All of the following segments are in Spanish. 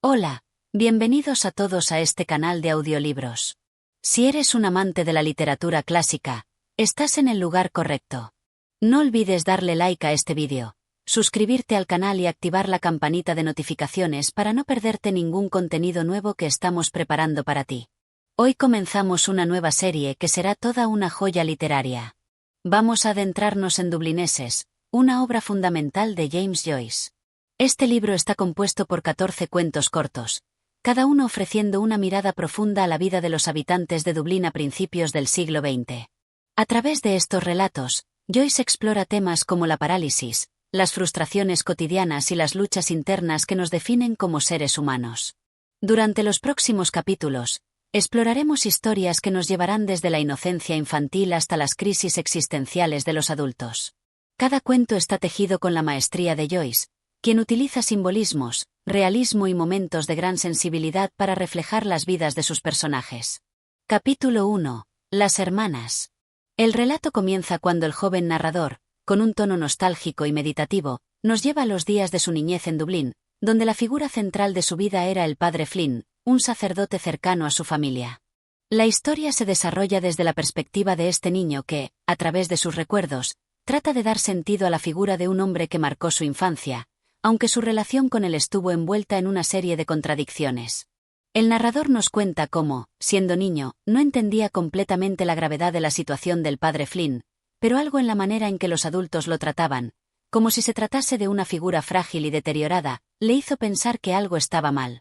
Hola, bienvenidos a todos a este canal de audiolibros. Si eres un amante de la literatura clásica, estás en el lugar correcto. No olvides darle like a este vídeo, suscribirte al canal y activar la campanita de notificaciones para no perderte ningún contenido nuevo que estamos preparando para ti. Hoy comenzamos una nueva serie que será toda una joya literaria. Vamos a adentrarnos en Dublineses, una obra fundamental de James Joyce. Este libro está compuesto por 14 cuentos cortos, cada uno ofreciendo una mirada profunda a la vida de los habitantes de Dublín a principios del siglo XX. A través de estos relatos, Joyce explora temas como la parálisis, las frustraciones cotidianas y las luchas internas que nos definen como seres humanos. Durante los próximos capítulos, exploraremos historias que nos llevarán desde la inocencia infantil hasta las crisis existenciales de los adultos. Cada cuento está tejido con la maestría de Joyce, quien utiliza simbolismos, realismo y momentos de gran sensibilidad para reflejar las vidas de sus personajes. Capítulo 1. Las hermanas. El relato comienza cuando el joven narrador, con un tono nostálgico y meditativo, nos lleva a los días de su niñez en Dublín, donde la figura central de su vida era el padre Flynn, un sacerdote cercano a su familia. La historia se desarrolla desde la perspectiva de este niño que, a través de sus recuerdos, trata de dar sentido a la figura de un hombre que marcó su infancia, aunque su relación con él estuvo envuelta en una serie de contradicciones. El narrador nos cuenta cómo, siendo niño, no entendía completamente la gravedad de la situación del padre Flynn, pero algo en la manera en que los adultos lo trataban, como si se tratase de una figura frágil y deteriorada, le hizo pensar que algo estaba mal.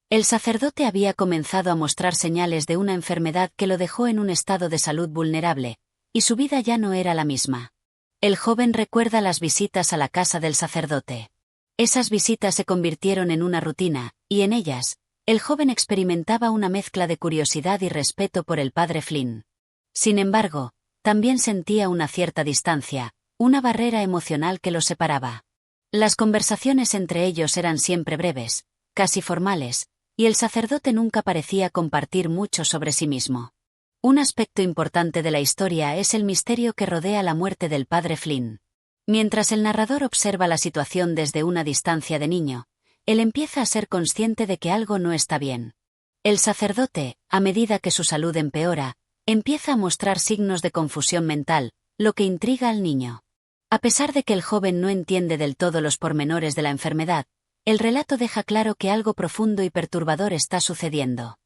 El sacerdote había comenzado a mostrar señales de una enfermedad que lo dejó en un estado de salud vulnerable, y su vida ya no era la misma. El joven recuerda las visitas a la casa del sacerdote. Esas visitas se convirtieron en una rutina, y en ellas, el joven experimentaba una mezcla de curiosidad y respeto por el padre Flynn. Sin embargo, también sentía una cierta distancia, una barrera emocional que los separaba. Las conversaciones entre ellos eran siempre breves, casi formales, y el sacerdote nunca parecía compartir mucho sobre sí mismo. Un aspecto importante de la historia es el misterio que rodea la muerte del padre Flynn. Mientras el narrador observa la situación desde una distancia de niño, él empieza a ser consciente de que algo no está bien. El sacerdote, a medida que su salud empeora, empieza a mostrar signos de confusión mental, lo que intriga al niño. A pesar de que el joven no entiende del todo los pormenores de la enfermedad, el relato deja claro que algo profundo y perturbador está sucediendo.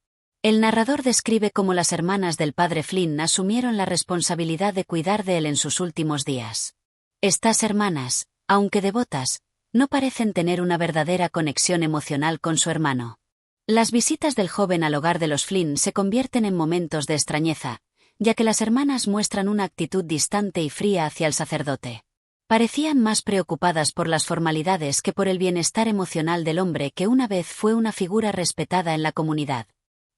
El narrador describe cómo las hermanas del padre Flynn asumieron la responsabilidad de cuidar de él en sus últimos días. Estas hermanas, aunque devotas, no parecen tener una verdadera conexión emocional con su hermano. Las visitas del joven al hogar de los Flynn se convierten en momentos de extrañeza, ya que las hermanas muestran una actitud distante y fría hacia el sacerdote. Parecían más preocupadas por las formalidades que por el bienestar emocional del hombre que una vez fue una figura respetada en la comunidad.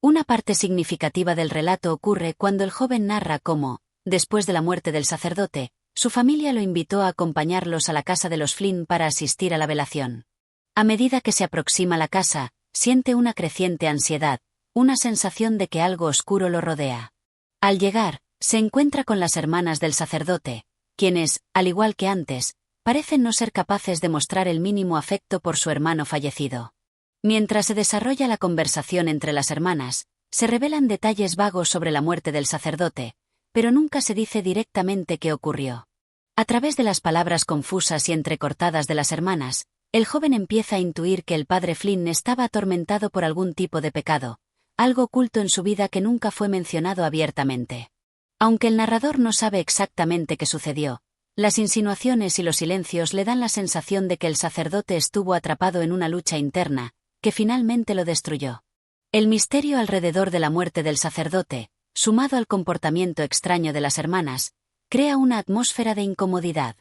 Una parte significativa del relato ocurre cuando el joven narra cómo, después de la muerte del sacerdote, su familia lo invitó a acompañarlos a la casa de los Flynn para asistir a la velación. A medida que se aproxima a la casa, siente una creciente ansiedad, una sensación de que algo oscuro lo rodea. Al llegar, se encuentra con las hermanas del sacerdote, quienes, al igual que antes, parecen no ser capaces de mostrar el mínimo afecto por su hermano fallecido. Mientras se desarrolla la conversación entre las hermanas, se revelan detalles vagos sobre la muerte del sacerdote, pero nunca se dice directamente qué ocurrió. A través de las palabras confusas y entrecortadas de las hermanas, el joven empieza a intuir que el padre Flynn estaba atormentado por algún tipo de pecado, algo oculto en su vida que nunca fue mencionado abiertamente. Aunque el narrador no sabe exactamente qué sucedió, las insinuaciones y los silencios le dan la sensación de que el sacerdote estuvo atrapado en una lucha interna, que finalmente lo destruyó. El misterio alrededor de la muerte del sacerdote, sumado al comportamiento extraño de las hermanas, crea una atmósfera de incomodidad.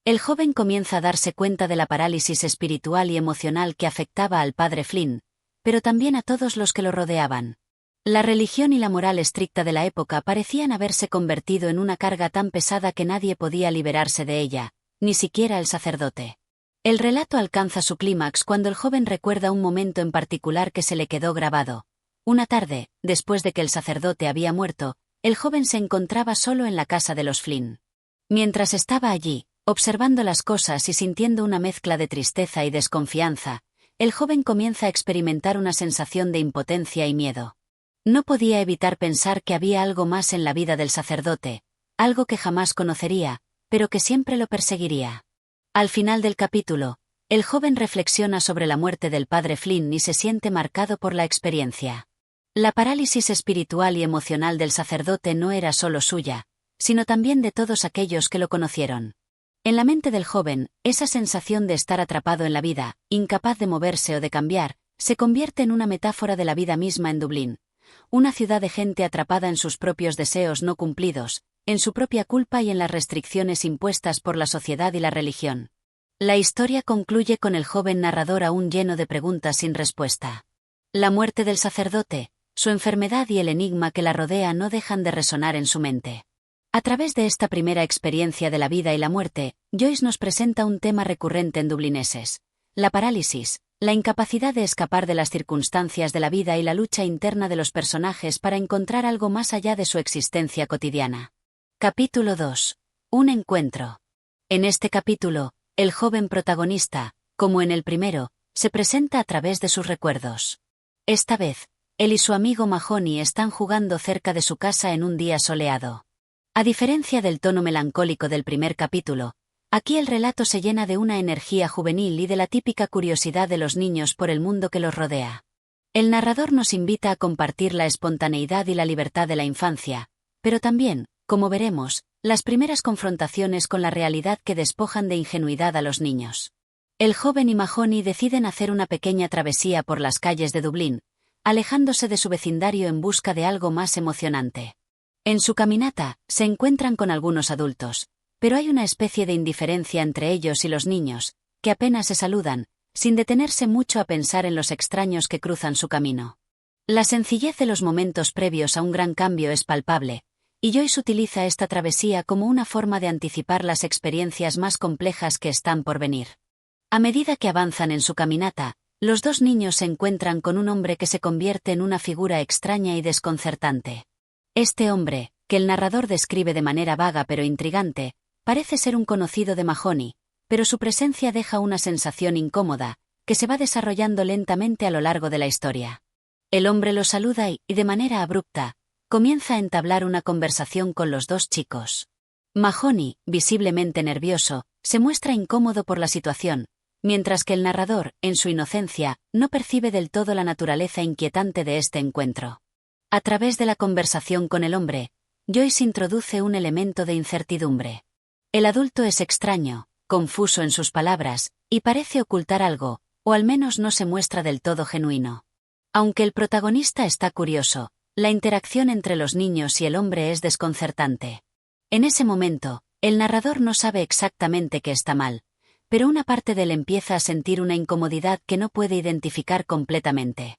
El joven comienza a darse cuenta de la parálisis espiritual y emocional que afectaba al padre Flynn, pero también a todos los que lo rodeaban. La religión y la moral estricta de la época parecían haberse convertido en una carga tan pesada que nadie podía liberarse de ella, ni siquiera el sacerdote. El relato alcanza su clímax cuando el joven recuerda un momento en particular que se le quedó grabado. Una tarde, después de que el sacerdote había muerto, el joven se encontraba solo en la casa de los Flynn. Mientras estaba allí, observando las cosas y sintiendo una mezcla de tristeza y desconfianza, el joven comienza a experimentar una sensación de impotencia y miedo. No podía evitar pensar que había algo más en la vida del sacerdote, algo que jamás conocería, pero que siempre lo perseguiría. Al final del capítulo, el joven reflexiona sobre la muerte del padre Flynn y se siente marcado por la experiencia. La parálisis espiritual y emocional del sacerdote no era solo suya, sino también de todos aquellos que lo conocieron. En la mente del joven, esa sensación de estar atrapado en la vida, incapaz de moverse o de cambiar, se convierte en una metáfora de la vida misma en Dublín, una ciudad de gente atrapada en sus propios deseos no cumplidos, en su propia culpa y en las restricciones impuestas por la sociedad y la religión. La historia concluye con el joven narrador aún lleno de preguntas sin respuesta. La muerte del sacerdote, su enfermedad y el enigma que la rodea no dejan de resonar en su mente. A través de esta primera experiencia de la vida y la muerte, Joyce nos presenta un tema recurrente en Dublineses: la parálisis, la incapacidad de escapar de las circunstancias de la vida y la lucha interna de los personajes para encontrar algo más allá de su existencia cotidiana. Capítulo 2. Un encuentro. En este capítulo, el joven protagonista, como en el primero, se presenta a través de sus recuerdos. Esta vez, él y su amigo Mahoney están jugando cerca de su casa en un día soleado. A diferencia del tono melancólico del primer capítulo, aquí el relato se llena de una energía juvenil y de la típica curiosidad de los niños por el mundo que los rodea. El narrador nos invita a compartir la espontaneidad y la libertad de la infancia, pero también, como veremos, las primeras confrontaciones con la realidad que despojan de ingenuidad a los niños. El joven y Mahoney deciden hacer una pequeña travesía por las calles de Dublín, alejándose de su vecindario en busca de algo más emocionante. En su caminata, se encuentran con algunos adultos, pero hay una especie de indiferencia entre ellos y los niños, que apenas se saludan, sin detenerse mucho a pensar en los extraños que cruzan su camino. La sencillez de los momentos previos a un gran cambio es palpable, y Joyce utiliza esta travesía como una forma de anticipar las experiencias más complejas que están por venir. A medida que avanzan en su caminata, los dos niños se encuentran con un hombre que se convierte en una figura extraña y desconcertante. Este hombre, que el narrador describe de manera vaga pero intrigante, parece ser un conocido de Mahoney, pero su presencia deja una sensación incómoda, que se va desarrollando lentamente a lo largo de la historia. El hombre lo saluda y, de manera abrupta, comienza a entablar una conversación con los dos chicos. Mahoney, visiblemente nervioso, se muestra incómodo por la situación, mientras que el narrador, en su inocencia, no percibe del todo la naturaleza inquietante de este encuentro. A través de la conversación con el hombre, Joyce introduce un elemento de incertidumbre. El adulto es extraño, confuso en sus palabras, y parece ocultar algo, o al menos no se muestra del todo genuino. Aunque el protagonista está curioso, la interacción entre los niños y el hombre es desconcertante. En ese momento, el narrador no sabe exactamente qué está mal, pero una parte de él empieza a sentir una incomodidad que no puede identificar completamente.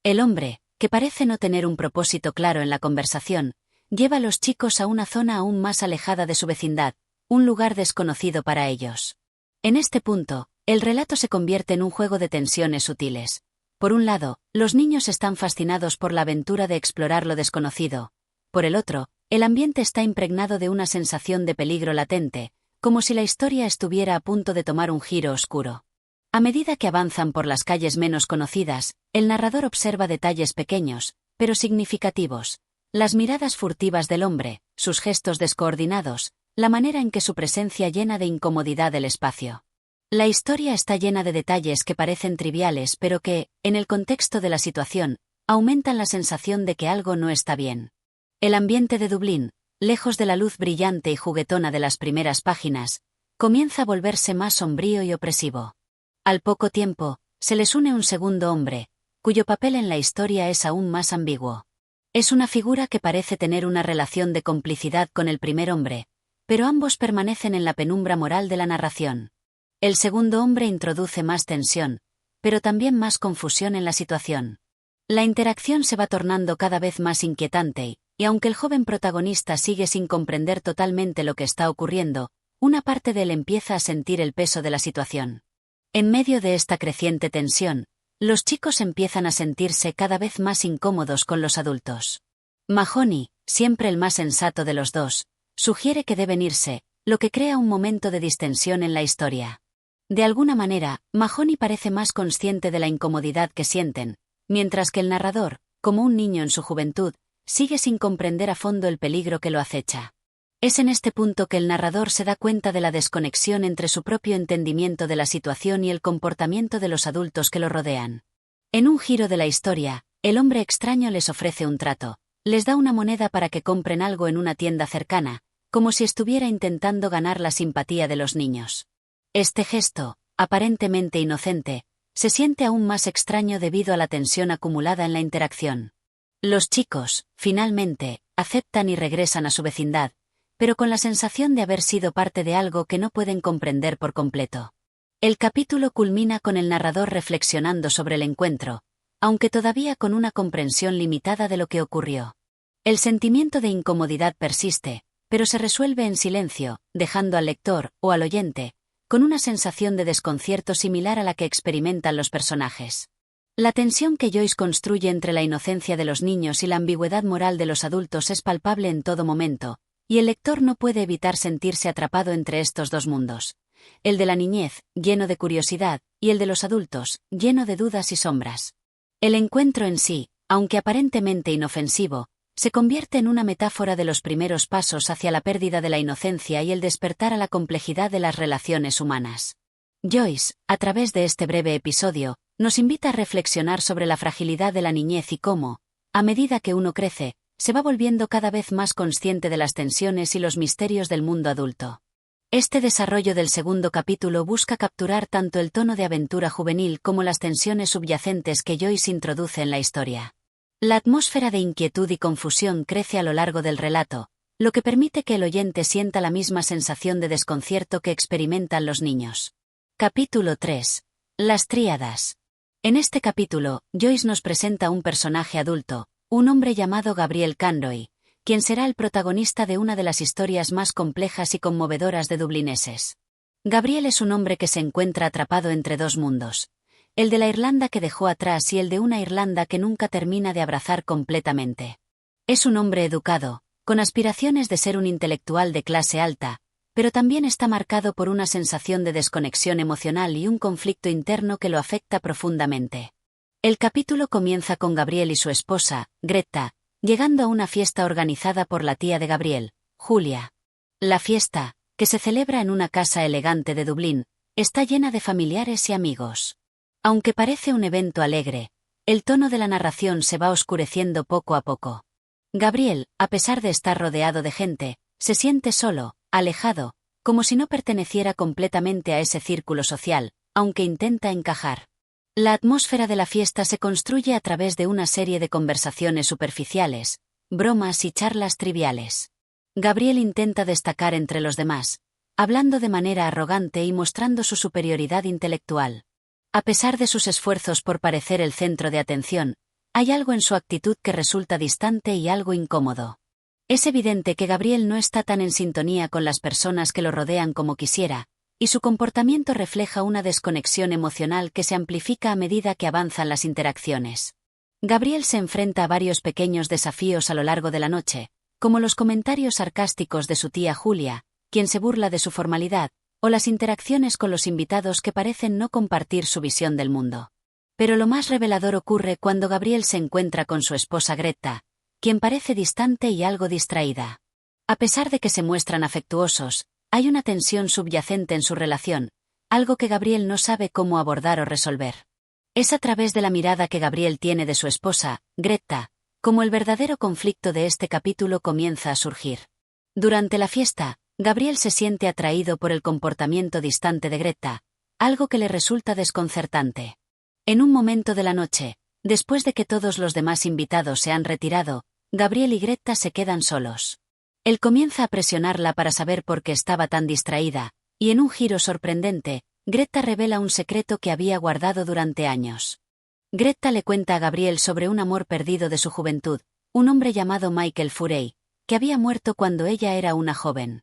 El hombre, que parece no tener un propósito claro en la conversación, lleva a los chicos a una zona aún más alejada de su vecindad, un lugar desconocido para ellos. En este punto, el relato se convierte en un juego de tensiones sutiles. Por un lado, los niños están fascinados por la aventura de explorar lo desconocido. Por el otro, el ambiente está impregnado de una sensación de peligro latente, como si la historia estuviera a punto de tomar un giro oscuro. A medida que avanzan por las calles menos conocidas, el narrador observa detalles pequeños, pero significativos: las miradas furtivas del hombre, sus gestos descoordinados, la manera en que su presencia llena de incomodidad el espacio. La historia está llena de detalles que parecen triviales pero que, en el contexto de la situación, aumentan la sensación de que algo no está bien. El ambiente de Dublín, lejos de la luz brillante y juguetona de las primeras páginas, comienza a volverse más sombrío y opresivo. Al poco tiempo, se les une un segundo hombre, cuyo papel en la historia es aún más ambiguo. Es una figura que parece tener una relación de complicidad con el primer hombre, pero ambos permanecen en la penumbra moral de la narración. El segundo hombre introduce más tensión, pero también más confusión en la situación. La interacción se va tornando cada vez más inquietante y aunque el joven protagonista sigue sin comprender totalmente lo que está ocurriendo, una parte de él empieza a sentir el peso de la situación. En medio de esta creciente tensión, los chicos empiezan a sentirse cada vez más incómodos con los adultos. Mahoney, siempre el más sensato de los dos, sugiere que deben irse, lo que crea un momento de distensión en la historia. De alguna manera, Mahoney parece más consciente de la incomodidad que sienten, mientras que el narrador, como un niño en su juventud, sigue sin comprender a fondo el peligro que lo acecha. Es en este punto que el narrador se da cuenta de la desconexión entre su propio entendimiento de la situación y el comportamiento de los adultos que lo rodean. En un giro de la historia, el hombre extraño les ofrece un trato, les da una moneda para que compren algo en una tienda cercana, como si estuviera intentando ganar la simpatía de los niños. Este gesto, aparentemente inocente, se siente aún más extraño debido a la tensión acumulada en la interacción. Los chicos, finalmente, aceptan y regresan a su vecindad, pero con la sensación de haber sido parte de algo que no pueden comprender por completo. El capítulo culmina con el narrador reflexionando sobre el encuentro, aunque todavía con una comprensión limitada de lo que ocurrió. El sentimiento de incomodidad persiste, pero se resuelve en silencio, dejando al lector, o al oyente, con una sensación de desconcierto similar a la que experimentan los personajes. La tensión que Joyce construye entre la inocencia de los niños y la ambigüedad moral de los adultos es palpable en todo momento, y el lector no puede evitar sentirse atrapado entre estos dos mundos. El de la niñez, lleno de curiosidad, y el de los adultos, lleno de dudas y sombras. El encuentro en sí, aunque aparentemente inofensivo, se convierte en una metáfora de los primeros pasos hacia la pérdida de la inocencia y el despertar a la complejidad de las relaciones humanas. Joyce, a través de este breve episodio, nos invita a reflexionar sobre la fragilidad de la niñez y cómo, a medida que uno crece, se va volviendo cada vez más consciente de las tensiones y los misterios del mundo adulto. Este desarrollo del segundo capítulo busca capturar tanto el tono de aventura juvenil como las tensiones subyacentes que Joyce introduce en la historia. La atmósfera de inquietud y confusión crece a lo largo del relato, lo que permite que el oyente sienta la misma sensación de desconcierto que experimentan los niños. Capítulo 3. Las tríadas. En este capítulo, Joyce nos presenta un personaje adulto, un hombre llamado Gabriel Conroy, quien será el protagonista de una de las historias más complejas y conmovedoras de dublineses. Gabriel es un hombre que se encuentra atrapado entre dos mundos, el de la Irlanda que dejó atrás y el de una Irlanda que nunca termina de abrazar completamente. Es un hombre educado, con aspiraciones de ser un intelectual de clase alta, pero también está marcado por una sensación de desconexión emocional y un conflicto interno que lo afecta profundamente. El capítulo comienza con Gabriel y su esposa, Greta, llegando a una fiesta organizada por la tía de Gabriel, Julia. La fiesta, que se celebra en una casa elegante de Dublín, está llena de familiares y amigos. Aunque parece un evento alegre, el tono de la narración se va oscureciendo poco a poco. Gabriel, a pesar de estar rodeado de gente, se siente solo, alejado, como si no perteneciera completamente a ese círculo social, aunque intenta encajar. La atmósfera de la fiesta se construye a través de una serie de conversaciones superficiales, bromas y charlas triviales. Gabriel intenta destacar entre los demás, hablando de manera arrogante y mostrando su superioridad intelectual. A pesar de sus esfuerzos por parecer el centro de atención, hay algo en su actitud que resulta distante y algo incómodo. Es evidente que Gabriel no está tan en sintonía con las personas que lo rodean como quisiera, y su comportamiento refleja una desconexión emocional que se amplifica a medida que avanzan las interacciones. Gabriel se enfrenta a varios pequeños desafíos a lo largo de la noche, como los comentarios sarcásticos de su tía Julia, quien se burla de su formalidad, o las interacciones con los invitados que parecen no compartir su visión del mundo. Pero lo más revelador ocurre cuando Gabriel se encuentra con su esposa Greta, quien parece distante y algo distraída. A pesar de que se muestran afectuosos, hay una tensión subyacente en su relación, algo que Gabriel no sabe cómo abordar o resolver. Es a través de la mirada que Gabriel tiene de su esposa, Greta, como el verdadero conflicto de este capítulo comienza a surgir. Durante la fiesta, Gabriel se siente atraído por el comportamiento distante de Greta, algo que le resulta desconcertante. En un momento de la noche, después de que todos los demás invitados se han retirado, Gabriel y Greta se quedan solos. Él comienza a presionarla para saber por qué estaba tan distraída, y en un giro sorprendente, Greta revela un secreto que había guardado durante años. Greta le cuenta a Gabriel sobre un amor perdido de su juventud, un hombre llamado Michael Furey, que había muerto cuando ella era una joven.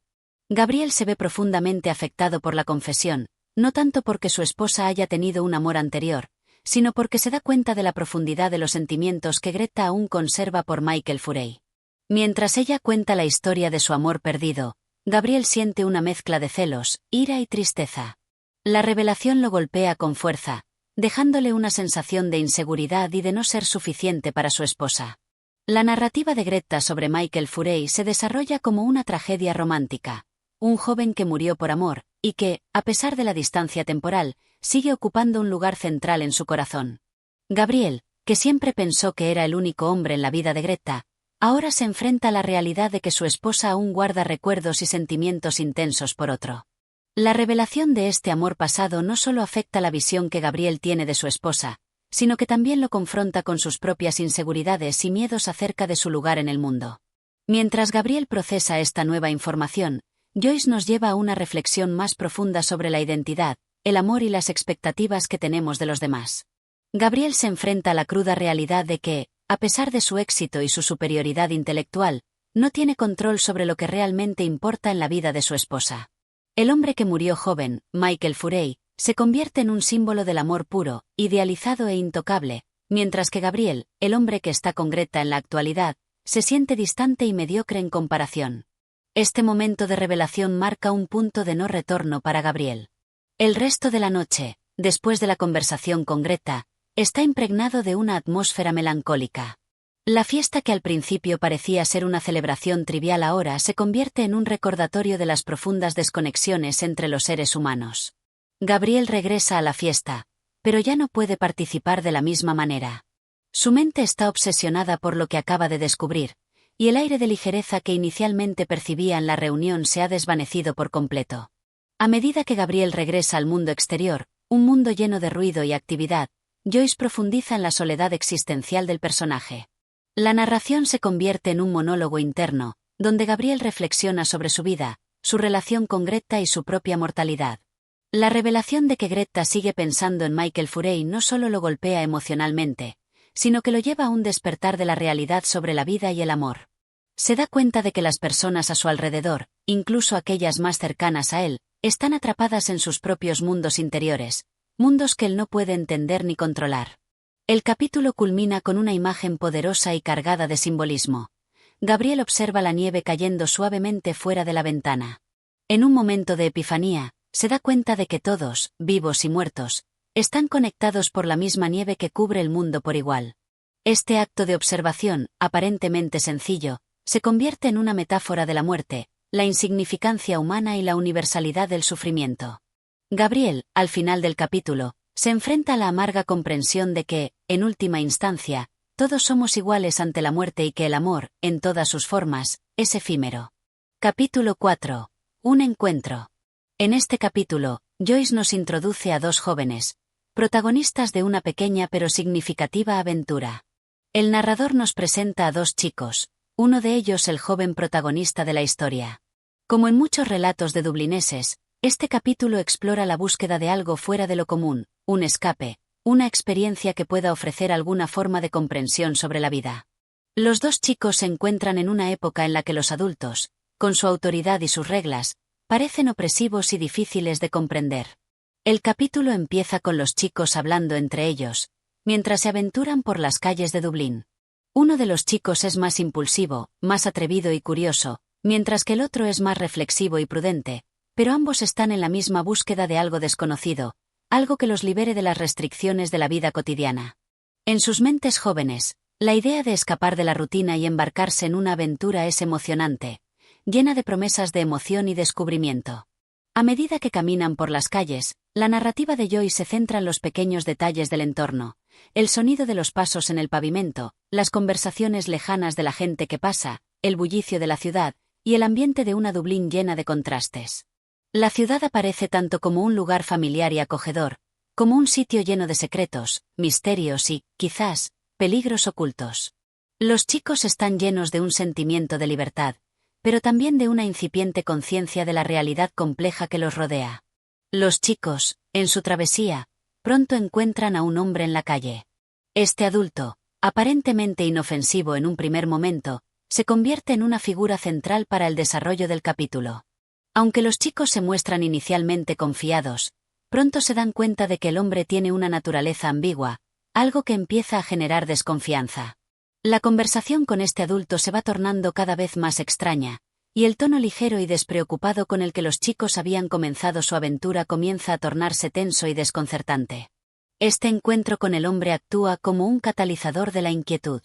Gabriel se ve profundamente afectado por la confesión, no tanto porque su esposa haya tenido un amor anterior, sino porque se da cuenta de la profundidad de los sentimientos que Greta aún conserva por Michael Furey. Mientras ella cuenta la historia de su amor perdido, Gabriel siente una mezcla de celos, ira y tristeza. La revelación lo golpea con fuerza, dejándole una sensación de inseguridad y de no ser suficiente para su esposa. La narrativa de Greta sobre Michael Furey se desarrolla como una tragedia romántica. Un joven que murió por amor, y que, a pesar de la distancia temporal, sigue ocupando un lugar central en su corazón. Gabriel, que siempre pensó que era el único hombre en la vida de Greta, ahora se enfrenta a la realidad de que su esposa aún guarda recuerdos y sentimientos intensos por otro. La revelación de este amor pasado no solo afecta la visión que Gabriel tiene de su esposa, sino que también lo confronta con sus propias inseguridades y miedos acerca de su lugar en el mundo. Mientras Gabriel procesa esta nueva información, Joyce nos lleva a una reflexión más profunda sobre la identidad, el amor y las expectativas que tenemos de los demás. Gabriel se enfrenta a la cruda realidad de que, a pesar de su éxito y su superioridad intelectual, no tiene control sobre lo que realmente importa en la vida de su esposa. El hombre que murió joven, Michael Furey, se convierte en un símbolo del amor puro, idealizado e intocable, mientras que Gabriel, el hombre que está con Greta en la actualidad, se siente distante y mediocre en comparación. Este momento de revelación marca un punto de no retorno para Gabriel. El resto de la noche, después de la conversación con Greta, está impregnado de una atmósfera melancólica. La fiesta que al principio parecía ser una celebración trivial ahora se convierte en un recordatorio de las profundas desconexiones entre los seres humanos. Gabriel regresa a la fiesta, pero ya no puede participar de la misma manera. Su mente está obsesionada por lo que acaba de descubrir, y el aire de ligereza que inicialmente percibía en la reunión se ha desvanecido por completo. A medida que Gabriel regresa al mundo exterior, un mundo lleno de ruido y actividad, Joyce profundiza en la soledad existencial del personaje. La narración se convierte en un monólogo interno, donde Gabriel reflexiona sobre su vida, su relación con Greta y su propia mortalidad. La revelación de que Greta sigue pensando en Michael Furey no solo lo golpea emocionalmente, sino que lo lleva a un despertar de la realidad sobre la vida y el amor. Se da cuenta de que las personas a su alrededor, incluso aquellas más cercanas a él, están atrapadas en sus propios mundos interiores, mundos que él no puede entender ni controlar. El capítulo culmina con una imagen poderosa y cargada de simbolismo. Gabriel observa la nieve cayendo suavemente fuera de la ventana. En un momento de epifanía, se da cuenta de que todos, vivos y muertos, están conectados por la misma nieve que cubre el mundo por igual. Este acto de observación, aparentemente sencillo, se convierte en una metáfora de la muerte, la insignificancia humana y la universalidad del sufrimiento. Gabriel, al final del capítulo, se enfrenta a la amarga comprensión de que, en última instancia, todos somos iguales ante la muerte y que el amor, en todas sus formas, es efímero. Capítulo 4. Un encuentro. En este capítulo, Joyce nos introduce a dos jóvenes, protagonistas de una pequeña pero significativa aventura. El narrador nos presenta a dos chicos, uno de ellos el joven protagonista de la historia. Como en muchos relatos de dublineses, este capítulo explora la búsqueda de algo fuera de lo común, un escape, una experiencia que pueda ofrecer alguna forma de comprensión sobre la vida. Los dos chicos se encuentran en una época en la que los adultos, con su autoridad y sus reglas, parecen opresivos y difíciles de comprender. El capítulo empieza con los chicos hablando entre ellos, mientras se aventuran por las calles de Dublín. Uno de los chicos es más impulsivo, más atrevido y curioso, mientras que el otro es más reflexivo y prudente, pero ambos están en la misma búsqueda de algo desconocido, algo que los libere de las restricciones de la vida cotidiana. En sus mentes jóvenes, la idea de escapar de la rutina y embarcarse en una aventura es emocionante, llena de promesas de emoción y descubrimiento. A medida que caminan por las calles, la narrativa de Joyce se centra en los pequeños detalles del entorno, el sonido de los pasos en el pavimento, las conversaciones lejanas de la gente que pasa, el bullicio de la ciudad, y el ambiente de una Dublín llena de contrastes. La ciudad aparece tanto como un lugar familiar y acogedor, como un sitio lleno de secretos, misterios y, quizás, peligros ocultos. Los chicos están llenos de un sentimiento de libertad, pero también de una incipiente conciencia de la realidad compleja que los rodea. Los chicos, en su travesía, pronto encuentran a un hombre en la calle. Este adulto, aparentemente inofensivo en un primer momento, se convierte en una figura central para el desarrollo del capítulo. Aunque los chicos se muestran inicialmente confiados, pronto se dan cuenta de que el hombre tiene una naturaleza ambigua, algo que empieza a generar desconfianza. La conversación con este adulto se va tornando cada vez más extraña, y el tono ligero y despreocupado con el que los chicos habían comenzado su aventura comienza a tornarse tenso y desconcertante. Este encuentro con el hombre actúa como un catalizador de la inquietud.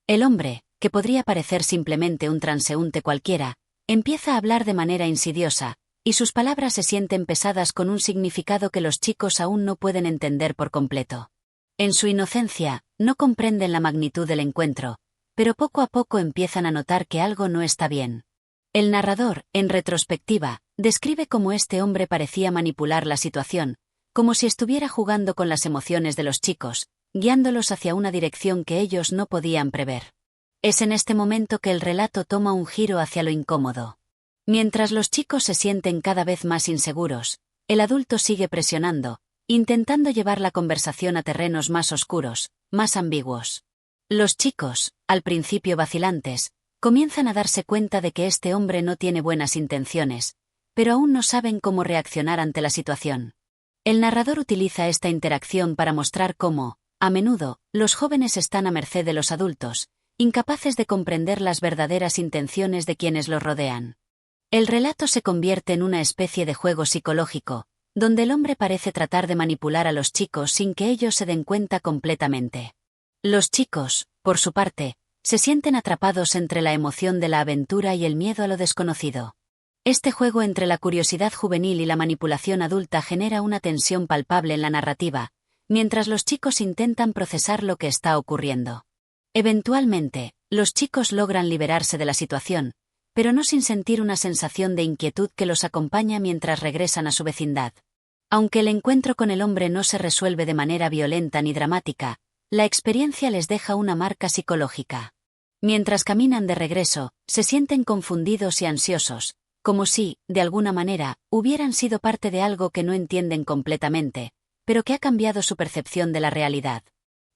El hombre, que podría parecer simplemente un transeúnte cualquiera, empieza a hablar de manera insidiosa, y sus palabras se sienten pesadas con un significado que los chicos aún no pueden entender por completo. En su inocencia, no comprenden la magnitud del encuentro, pero poco a poco empiezan a notar que algo no está bien. El narrador, en retrospectiva, describe cómo este hombre parecía manipular la situación, como si estuviera jugando con las emociones de los chicos, guiándolos hacia una dirección que ellos no podían prever. Es en este momento que el relato toma un giro hacia lo incómodo. Mientras los chicos se sienten cada vez más inseguros, el adulto sigue presionando, intentando llevar la conversación a terrenos más oscuros, más ambiguos. Los chicos, al principio vacilantes, comienzan a darse cuenta de que este hombre no tiene buenas intenciones, pero aún no saben cómo reaccionar ante la situación. El narrador utiliza esta interacción para mostrar cómo, a menudo, los jóvenes están a merced de los adultos, incapaces de comprender las verdaderas intenciones de quienes los rodean. El relato se convierte en una especie de juego psicológico, donde el hombre parece tratar de manipular a los chicos sin que ellos se den cuenta completamente. Los chicos, por su parte, se sienten atrapados entre la emoción de la aventura y el miedo a lo desconocido. Este juego entre la curiosidad juvenil y la manipulación adulta genera una tensión palpable en la narrativa, mientras los chicos intentan procesar lo que está ocurriendo. Eventualmente, los chicos logran liberarse de la situación, pero no sin sentir una sensación de inquietud que los acompaña mientras regresan a su vecindad. Aunque el encuentro con el hombre no se resuelve de manera violenta ni dramática, la experiencia les deja una marca psicológica. Mientras caminan de regreso, se sienten confundidos y ansiosos, como si, de alguna manera, hubieran sido parte de algo que no entienden completamente, pero que ha cambiado su percepción de la realidad.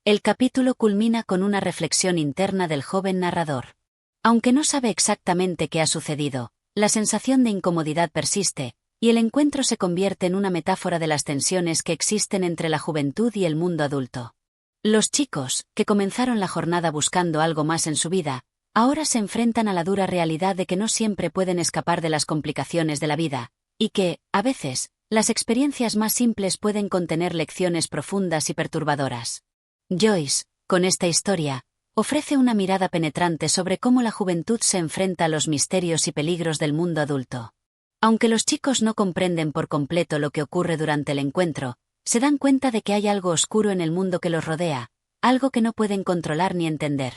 El capítulo culmina con una reflexión interna del joven narrador. Aunque no sabe exactamente qué ha sucedido, la sensación de incomodidad persiste, y el encuentro se convierte en una metáfora de las tensiones que existen entre la juventud y el mundo adulto. Los chicos, que comenzaron la jornada buscando algo más en su vida, ahora se enfrentan a la dura realidad de que no siempre pueden escapar de las complicaciones de la vida, y que, a veces, las experiencias más simples pueden contener lecciones profundas y perturbadoras. Joyce, con esta historia, ofrece una mirada penetrante sobre cómo la juventud se enfrenta a los misterios y peligros del mundo adulto. Aunque los chicos no comprenden por completo lo que ocurre durante el encuentro, se dan cuenta de que hay algo oscuro en el mundo que los rodea, algo que no pueden controlar ni entender.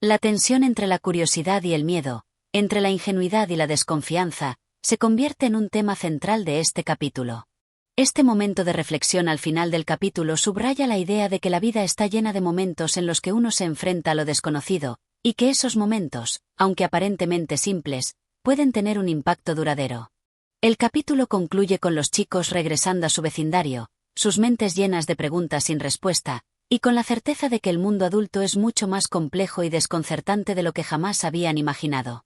La tensión entre la curiosidad y el miedo, entre la ingenuidad y la desconfianza, se convierte en un tema central de este capítulo. Este momento de reflexión al final del capítulo subraya la idea de que la vida está llena de momentos en los que uno se enfrenta a lo desconocido, y que esos momentos, aunque aparentemente simples, pueden tener un impacto duradero. El capítulo concluye con los chicos regresando a su vecindario, sus mentes llenas de preguntas sin respuesta, y con la certeza de que el mundo adulto es mucho más complejo y desconcertante de lo que jamás habían imaginado.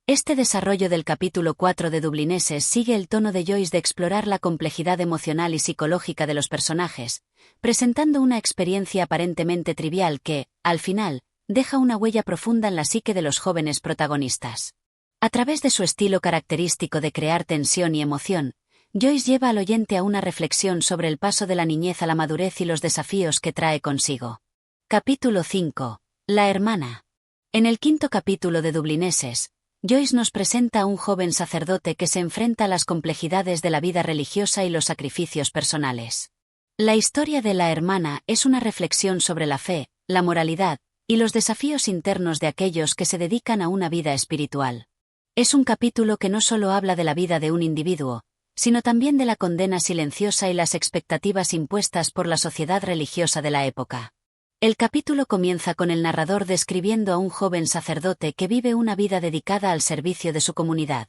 Este desarrollo del capítulo 4 de Dublineses sigue el tono de Joyce de explorar la complejidad emocional y psicológica de los personajes, presentando una experiencia aparentemente trivial que, al final, deja una huella profunda en la psique de los jóvenes protagonistas. A través de su estilo característico de crear tensión y emoción, Joyce lleva al oyente a una reflexión sobre el paso de la niñez a la madurez y los desafíos que trae consigo. Capítulo 5. La hermana. En el quinto capítulo de Dublineses, Joyce nos presenta a un joven sacerdote que se enfrenta a las complejidades de la vida religiosa y los sacrificios personales. La historia de la hermana es una reflexión sobre la fe, la moralidad, y los desafíos internos de aquellos que se dedican a una vida espiritual. Es un capítulo que no solo habla de la vida de un individuo, sino también de la condena silenciosa y las expectativas impuestas por la sociedad religiosa de la época. El capítulo comienza con el narrador describiendo a un joven sacerdote que vive una vida dedicada al servicio de su comunidad.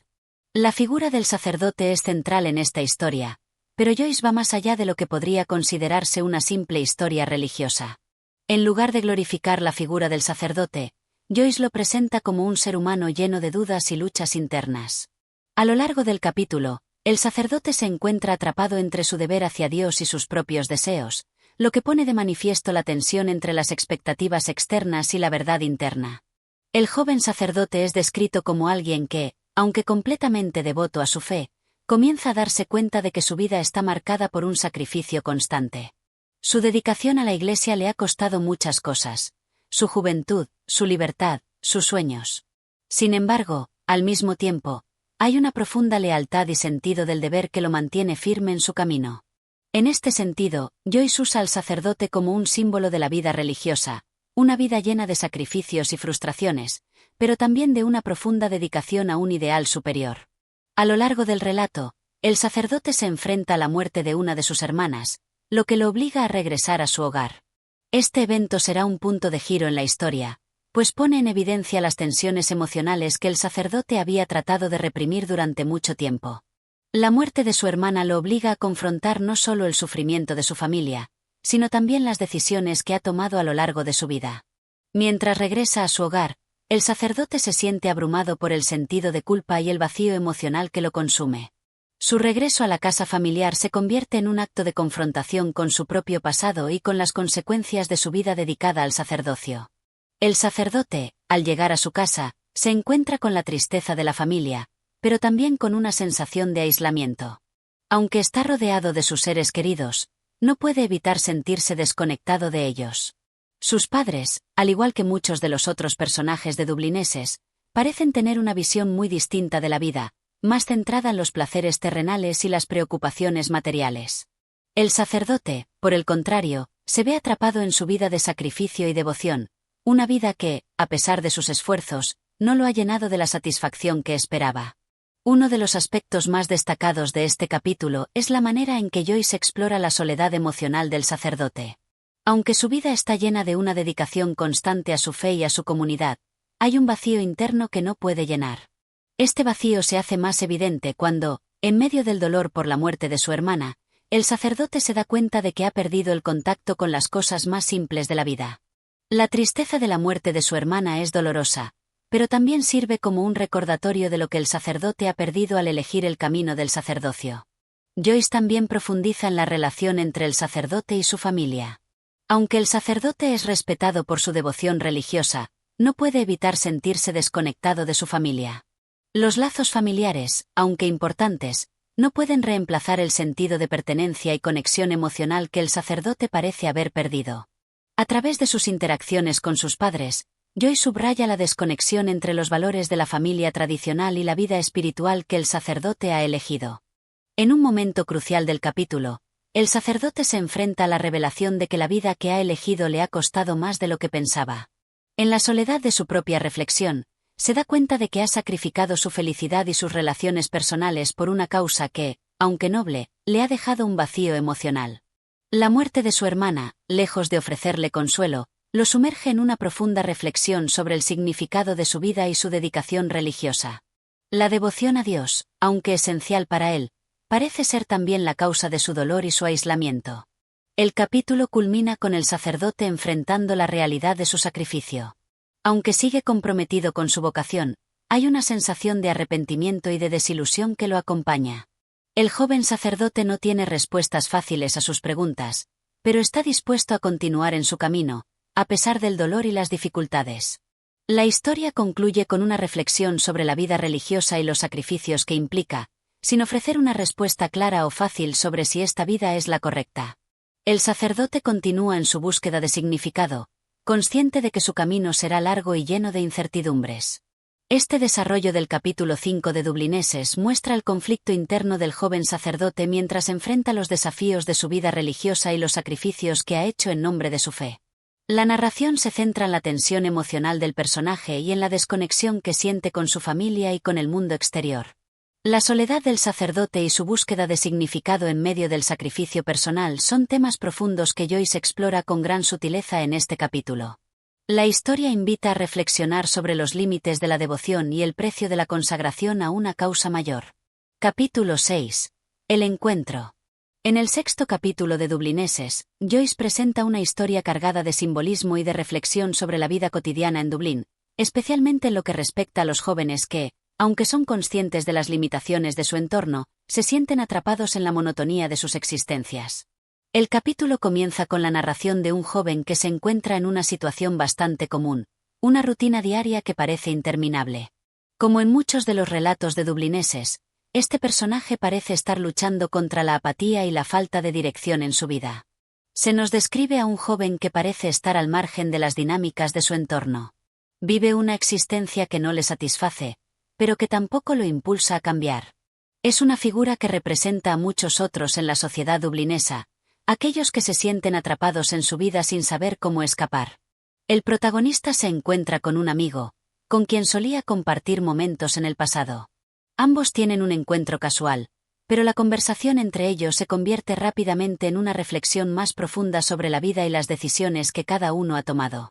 La figura del sacerdote es central en esta historia, pero Joyce va más allá de lo que podría considerarse una simple historia religiosa. En lugar de glorificar la figura del sacerdote, Joyce lo presenta como un ser humano lleno de dudas y luchas internas. A lo largo del capítulo, el sacerdote se encuentra atrapado entre su deber hacia Dios y sus propios deseos, lo que pone de manifiesto la tensión entre las expectativas externas y la verdad interna. El joven sacerdote es descrito como alguien que, Aunque completamente devoto a su fe, comienza a darse cuenta de que su vida está marcada por un sacrificio constante. Su dedicación a la Iglesia le ha costado muchas cosas: su juventud, su libertad, sus sueños. Sin embargo, al mismo tiempo, hay una profunda lealtad y sentido del deber que lo mantiene firme en su camino. En este sentido, Joyce usa al sacerdote como un símbolo de la vida religiosa, una vida llena de sacrificios y frustraciones, pero también de una profunda dedicación a un ideal superior. A lo largo del relato, el sacerdote se enfrenta a la muerte de una de sus hermanas, lo que lo obliga a regresar a su hogar. Este evento será un punto de giro en la historia, pues pone en evidencia las tensiones emocionales que el sacerdote había tratado de reprimir durante mucho tiempo. La muerte de su hermana lo obliga a confrontar no solo el sufrimiento de su familia, sino también las decisiones que ha tomado a lo largo de su vida. Mientras regresa a su hogar, el sacerdote se siente abrumado por el sentido de culpa y el vacío emocional que lo consume. Su regreso a la casa familiar se convierte en un acto de confrontación con su propio pasado y con las consecuencias de su vida dedicada al sacerdocio. El sacerdote, al llegar a su casa, se encuentra con la tristeza de la familia, pero también con una sensación de aislamiento. Aunque está rodeado de sus seres queridos, no puede evitar sentirse desconectado de ellos. Sus padres, al igual que muchos de los otros personajes de Dublineses, parecen tener una visión muy distinta de la vida, más centrada en los placeres terrenales y las preocupaciones materiales. El sacerdote, por el contrario, se ve atrapado en su vida de sacrificio y devoción, una vida que, a pesar de sus esfuerzos, no lo ha llenado de la satisfacción que esperaba. Uno de los aspectos más destacados de este capítulo es la manera en que Joyce explora la soledad emocional del sacerdote. Aunque su vida está llena de una dedicación constante a su fe y a su comunidad, hay un vacío interno que no puede llenar. Este vacío se hace más evidente cuando, en medio del dolor por la muerte de su hermana, el sacerdote se da cuenta de que ha perdido el contacto con las cosas más simples de la vida. La tristeza de la muerte de su hermana es dolorosa, pero también sirve como un recordatorio de lo que el sacerdote ha perdido al elegir el camino del sacerdocio. Joyce también profundiza en la relación entre el sacerdote y su familia. Aunque el sacerdote es respetado por su devoción religiosa, no puede evitar sentirse desconectado de su familia. Los lazos familiares, aunque importantes, no pueden reemplazar el sentido de pertenencia y conexión emocional que el sacerdote parece haber perdido. A través de sus interacciones con sus padres, Joyce subraya la desconexión entre los valores de la familia tradicional y la vida espiritual que el sacerdote ha elegido. En un momento crucial del capítulo, el sacerdote se enfrenta a la revelación de que la vida que ha elegido le ha costado más de lo que pensaba. En la soledad de su propia reflexión, se da cuenta de que ha sacrificado su felicidad y sus relaciones personales por una causa que, aunque noble, le ha dejado un vacío emocional. La muerte de su hermana, lejos de ofrecerle consuelo, lo sumerge en una profunda reflexión sobre el significado de su vida y su dedicación religiosa. La devoción a Dios, aunque esencial para él, parece ser también la causa de su dolor y su aislamiento. El capítulo culmina con el sacerdote enfrentando la realidad de su sacrificio. Aunque sigue comprometido con su vocación, hay una sensación de arrepentimiento y de desilusión que lo acompaña. El joven sacerdote no tiene respuestas fáciles a sus preguntas, pero está dispuesto a continuar en su camino, a pesar del dolor y las dificultades. La historia concluye con una reflexión sobre la vida religiosa y los sacrificios que implica, sin ofrecer una respuesta clara o fácil sobre si esta vida es la correcta. El sacerdote continúa en su búsqueda de significado, consciente de que su camino será largo y lleno de incertidumbres. Este desarrollo del capítulo 5 de Dublineses muestra el conflicto interno del joven sacerdote mientras enfrenta los desafíos de su vida religiosa y los sacrificios que ha hecho en nombre de su fe. La narración se centra en la tensión emocional del personaje y en la desconexión que siente con su familia y con el mundo exterior. La soledad del sacerdote y su búsqueda de significado en medio del sacrificio personal son temas profundos que Joyce explora con gran sutileza en este capítulo. La historia invita a reflexionar sobre los límites de la devoción y el precio de la consagración a una causa mayor. Capítulo 6. El encuentro. En el sexto capítulo de Dublineses, Joyce presenta una historia cargada de simbolismo y de reflexión sobre la vida cotidiana en Dublín, especialmente en lo que respecta a los jóvenes que, aunque son conscientes de las limitaciones de su entorno, se sienten atrapados en la monotonía de sus existencias. El capítulo comienza con la narración de un joven que se encuentra en una situación bastante común, una rutina diaria que parece interminable. Como en muchos de los relatos de dublineses, este personaje parece estar luchando contra la apatía y la falta de dirección en su vida. Se nos describe a un joven que parece estar al margen de las dinámicas de su entorno. Vive una existencia que no le satisface, pero que tampoco lo impulsa a cambiar. Es una figura que representa a muchos otros en la sociedad dublinesa, aquellos que se sienten atrapados en su vida sin saber cómo escapar. El protagonista se encuentra con un amigo, con quien solía compartir momentos en el pasado. Ambos tienen un encuentro casual, pero la conversación entre ellos se convierte rápidamente en una reflexión más profunda sobre la vida y las decisiones que cada uno ha tomado.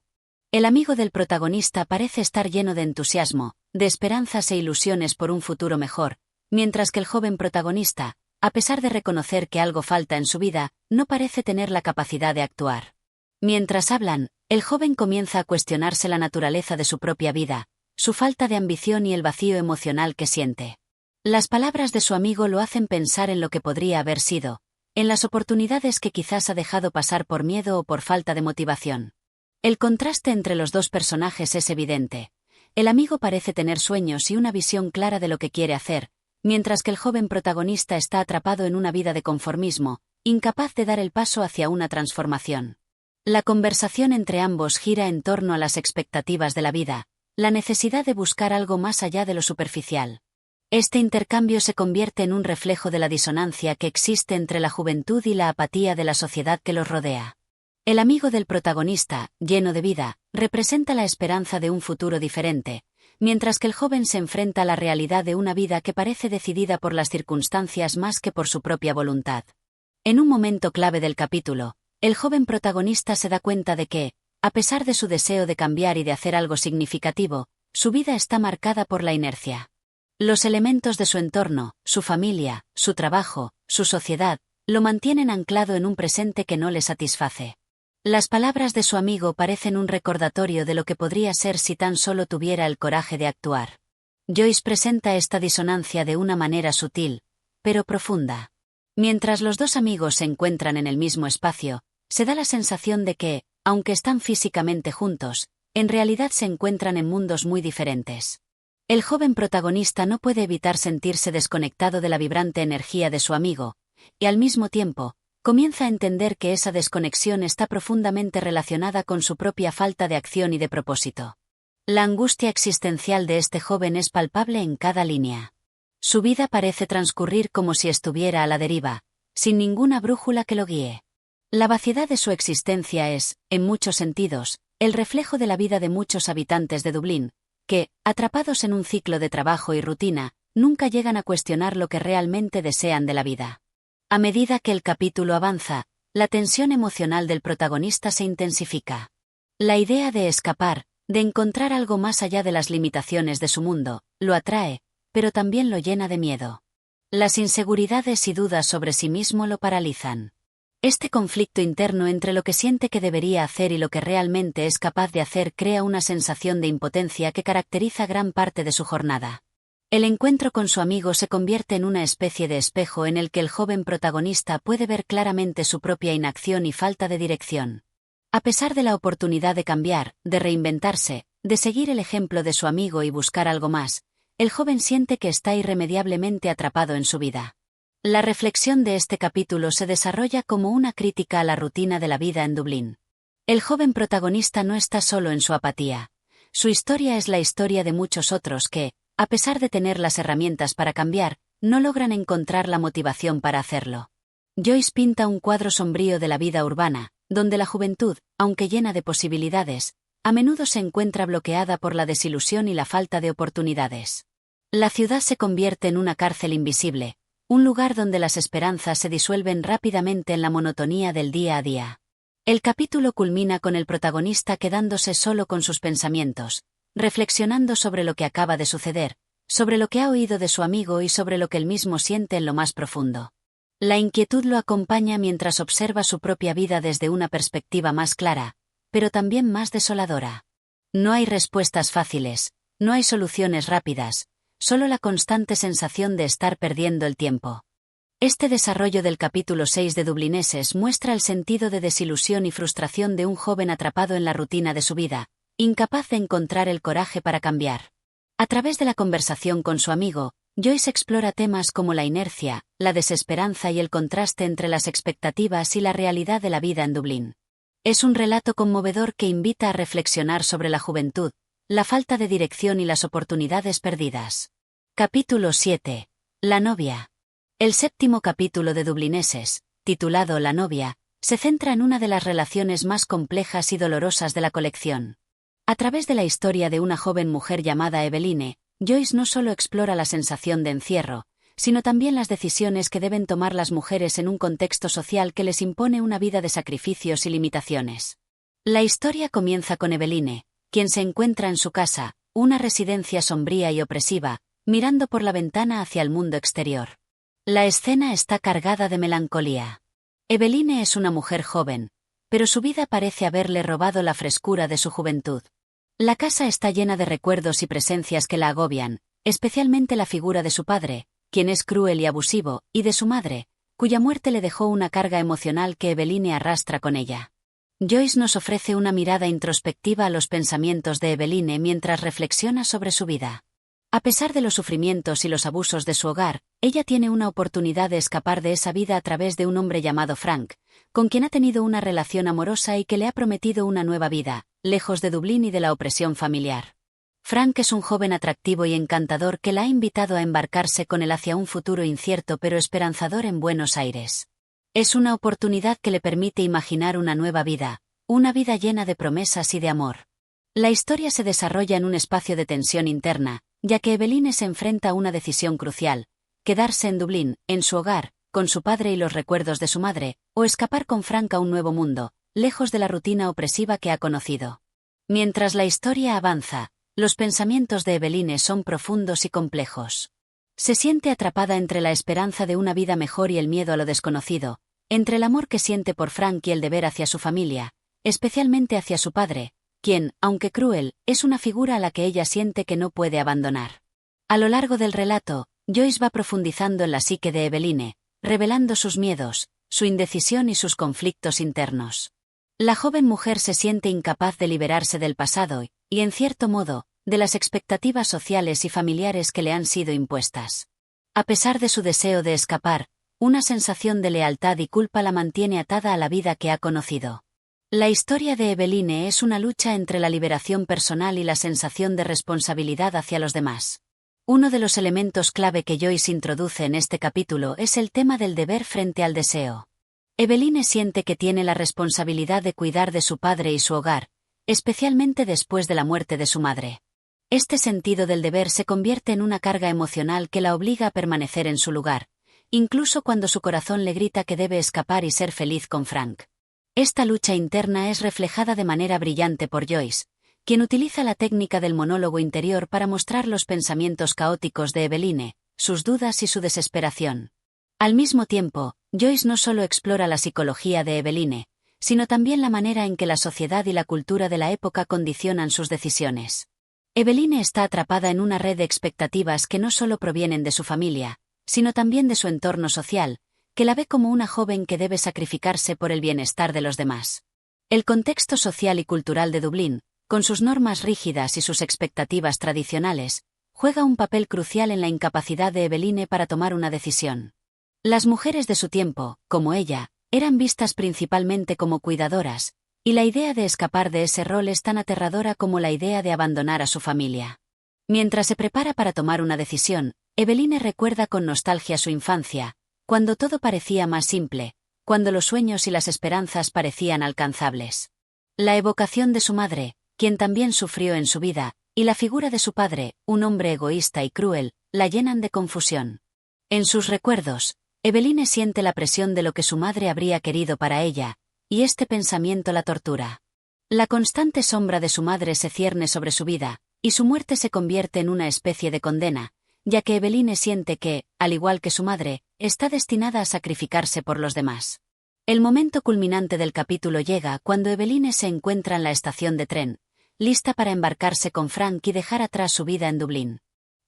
El amigo del protagonista parece estar lleno de entusiasmo, de esperanzas e ilusiones por un futuro mejor, mientras que el joven protagonista, a pesar de reconocer que algo falta en su vida, no parece tener la capacidad de actuar. Mientras hablan, el joven comienza a cuestionarse la naturaleza de su propia vida, su falta de ambición y el vacío emocional que siente. Las palabras de su amigo lo hacen pensar en lo que podría haber sido, en las oportunidades que quizás ha dejado pasar por miedo o por falta de motivación. El contraste entre los dos personajes es evidente. El amigo parece tener sueños y una visión clara de lo que quiere hacer, mientras que el joven protagonista está atrapado en una vida de conformismo, incapaz de dar el paso hacia una transformación. La conversación entre ambos gira en torno a las expectativas de la vida, la necesidad de buscar algo más allá de lo superficial. Este intercambio se convierte en un reflejo de la disonancia que existe entre la juventud y la apatía de la sociedad que los rodea. El amigo del protagonista, lleno de vida, representa la esperanza de un futuro diferente, mientras que el joven se enfrenta a la realidad de una vida que parece decidida por las circunstancias más que por su propia voluntad. En un momento clave del capítulo, el joven protagonista se da cuenta de que, a pesar de su deseo de cambiar y de hacer algo significativo, su vida está marcada por la inercia. Los elementos de su entorno, su familia, su trabajo, su sociedad, lo mantienen anclado en un presente que no le satisface. Las palabras de su amigo parecen un recordatorio de lo que podría ser si tan solo tuviera el coraje de actuar. Joyce presenta esta disonancia de una manera sutil, pero profunda. Mientras los dos amigos se encuentran en el mismo espacio, se da la sensación de que, aunque están físicamente juntos, en realidad se encuentran en mundos muy diferentes. El joven protagonista no puede evitar sentirse desconectado de la vibrante energía de su amigo, y al mismo tiempo, comienza a entender que esa desconexión está profundamente relacionada con su propia falta de acción y de propósito. La angustia existencial de este joven es palpable en cada línea. Su vida parece transcurrir como si estuviera a la deriva, sin ninguna brújula que lo guíe. La vaciedad de su existencia es, en muchos sentidos, el reflejo de la vida de muchos habitantes de Dublín, que, atrapados en un ciclo de trabajo y rutina, nunca llegan a cuestionar lo que realmente desean de la vida. A medida que el capítulo avanza, la tensión emocional del protagonista se intensifica. La idea de escapar, de encontrar algo más allá de las limitaciones de su mundo, lo atrae, pero también lo llena de miedo. Las inseguridades y dudas sobre sí mismo lo paralizan. Este conflicto interno entre lo que siente que debería hacer y lo que realmente es capaz de hacer crea una sensación de impotencia que caracteriza gran parte de su jornada. El encuentro con su amigo se convierte en una especie de espejo en el que el joven protagonista puede ver claramente su propia inacción y falta de dirección. A pesar de la oportunidad de cambiar, de reinventarse, de seguir el ejemplo de su amigo y buscar algo más, el joven siente que está irremediablemente atrapado en su vida. La reflexión de este capítulo se desarrolla como una crítica a la rutina de la vida en Dublín. El joven protagonista no está solo en su apatía. Su historia es la historia de muchos otros que, a pesar de tener las herramientas para cambiar, no logran encontrar la motivación para hacerlo. Joyce pinta un cuadro sombrío de la vida urbana, donde la juventud, aunque llena de posibilidades, a menudo se encuentra bloqueada por la desilusión y la falta de oportunidades. La ciudad se convierte en una cárcel invisible, un lugar donde las esperanzas se disuelven rápidamente en la monotonía del día a día. El capítulo culmina con el protagonista quedándose solo con sus pensamientos, reflexionando sobre lo que acaba de suceder, sobre lo que ha oído de su amigo y sobre lo que él mismo siente en lo más profundo. La inquietud lo acompaña mientras observa su propia vida desde una perspectiva más clara, pero también más desoladora. No hay respuestas fáciles, no hay soluciones rápidas, solo la constante sensación de estar perdiendo el tiempo. Este desarrollo del capítulo 6 de Dublineses muestra el sentido de desilusión y frustración de un joven atrapado en la rutina de su vida, incapaz de encontrar el coraje para cambiar. A través de la conversación con su amigo, Joyce explora temas como la inercia, la desesperanza y el contraste entre las expectativas y la realidad de la vida en Dublín. Es un relato conmovedor que invita a reflexionar sobre la juventud, la falta de dirección y las oportunidades perdidas. Capítulo 7. La novia. El séptimo capítulo de Dublineses, titulado La novia, se centra en una de las relaciones más complejas y dolorosas de la colección. A través de la historia de una joven mujer llamada Eveline, Joyce no solo explora la sensación de encierro, sino también las decisiones que deben tomar las mujeres en un contexto social que les impone una vida de sacrificios y limitaciones. La historia comienza con Eveline, quien se encuentra en su casa, una residencia sombría y opresiva, mirando por la ventana hacia el mundo exterior. La escena está cargada de melancolía. Eveline es una mujer joven, pero su vida parece haberle robado la frescura de su juventud. La casa está llena de recuerdos y presencias que la agobian, especialmente la figura de su padre, quien es cruel y abusivo, y de su madre, cuya muerte le dejó una carga emocional que Eveline arrastra con ella. Joyce nos ofrece una mirada introspectiva a los pensamientos de Eveline mientras reflexiona sobre su vida. A pesar de los sufrimientos y los abusos de su hogar, ella tiene una oportunidad de escapar de esa vida a través de un hombre llamado Frank, con quien ha tenido una relación amorosa y que le ha prometido una nueva vida, lejos de Dublín y de la opresión familiar. Frank es un joven atractivo y encantador que la ha invitado a embarcarse con él hacia un futuro incierto pero esperanzador en Buenos Aires. Es una oportunidad que le permite imaginar una nueva vida, una vida llena de promesas y de amor. La historia se desarrolla en un espacio de tensión interna, ya que Eveline se enfrenta a una decisión crucial: quedarse en Dublín, en su hogar, con su padre y los recuerdos de su madre, o escapar con Frank a un nuevo mundo, lejos de la rutina opresiva que ha conocido. Mientras la historia avanza, los pensamientos de Eveline son profundos y complejos. Se siente atrapada entre la esperanza de una vida mejor y el miedo a lo desconocido, entre el amor que siente por Frank y el deber hacia su familia, especialmente hacia su padre, quien, aunque cruel, es una figura a la que ella siente que no puede abandonar. A lo largo del relato, Joyce va profundizando en la psique de Eveline, revelando sus miedos, su indecisión y sus conflictos internos. La joven mujer se siente incapaz de liberarse del pasado y, en cierto modo, de las expectativas sociales y familiares que le han sido impuestas. A pesar de su deseo de escapar, una sensación de lealtad y culpa la mantiene atada a la vida que ha conocido. La historia de Eveline es una lucha entre la liberación personal y la sensación de responsabilidad hacia los demás. Uno de los elementos clave que Joyce introduce en este capítulo es el tema del deber frente al deseo. Eveline siente que tiene la responsabilidad de cuidar de su padre y su hogar, especialmente después de la muerte de su madre. Este sentido del deber se convierte en una carga emocional que la obliga a permanecer en su lugar, incluso cuando su corazón le grita que debe escapar y ser feliz con Frank. Esta lucha interna es reflejada de manera brillante por Joyce, quien utiliza la técnica del monólogo interior para mostrar los pensamientos caóticos de Eveline, sus dudas y su desesperación. Al mismo tiempo, Joyce no solo explora la psicología de Eveline, sino también la manera en que la sociedad y la cultura de la época condicionan sus decisiones. Eveline está atrapada en una red de expectativas que no solo provienen de su familia, sino también de su entorno social, que la ve como una joven que debe sacrificarse por el bienestar de los demás. El contexto social y cultural de Dublín, con sus normas rígidas y sus expectativas tradicionales, juega un papel crucial en la incapacidad de Eveline para tomar una decisión. Las mujeres de su tiempo, como ella, eran vistas principalmente como cuidadoras, y la idea de escapar de ese rol es tan aterradora como la idea de abandonar a su familia. Mientras se prepara para tomar una decisión, Eveline recuerda con nostalgia su infancia, cuando todo parecía más simple, cuando los sueños y las esperanzas parecían alcanzables. La evocación de su madre, quien también sufrió en su vida, y la figura de su padre, un hombre egoísta y cruel, la llenan de confusión. En sus recuerdos, Eveline siente la presión de lo que su madre habría querido para ella, y este pensamiento la tortura. La constante sombra de su madre se cierne sobre su vida, y su muerte se convierte en una especie de condena, ya que Eveline siente que, al igual que su madre, está destinada a sacrificarse por los demás. El momento culminante del capítulo llega cuando Eveline se encuentra en la estación de tren, lista para embarcarse con Frank y dejar atrás su vida en Dublín.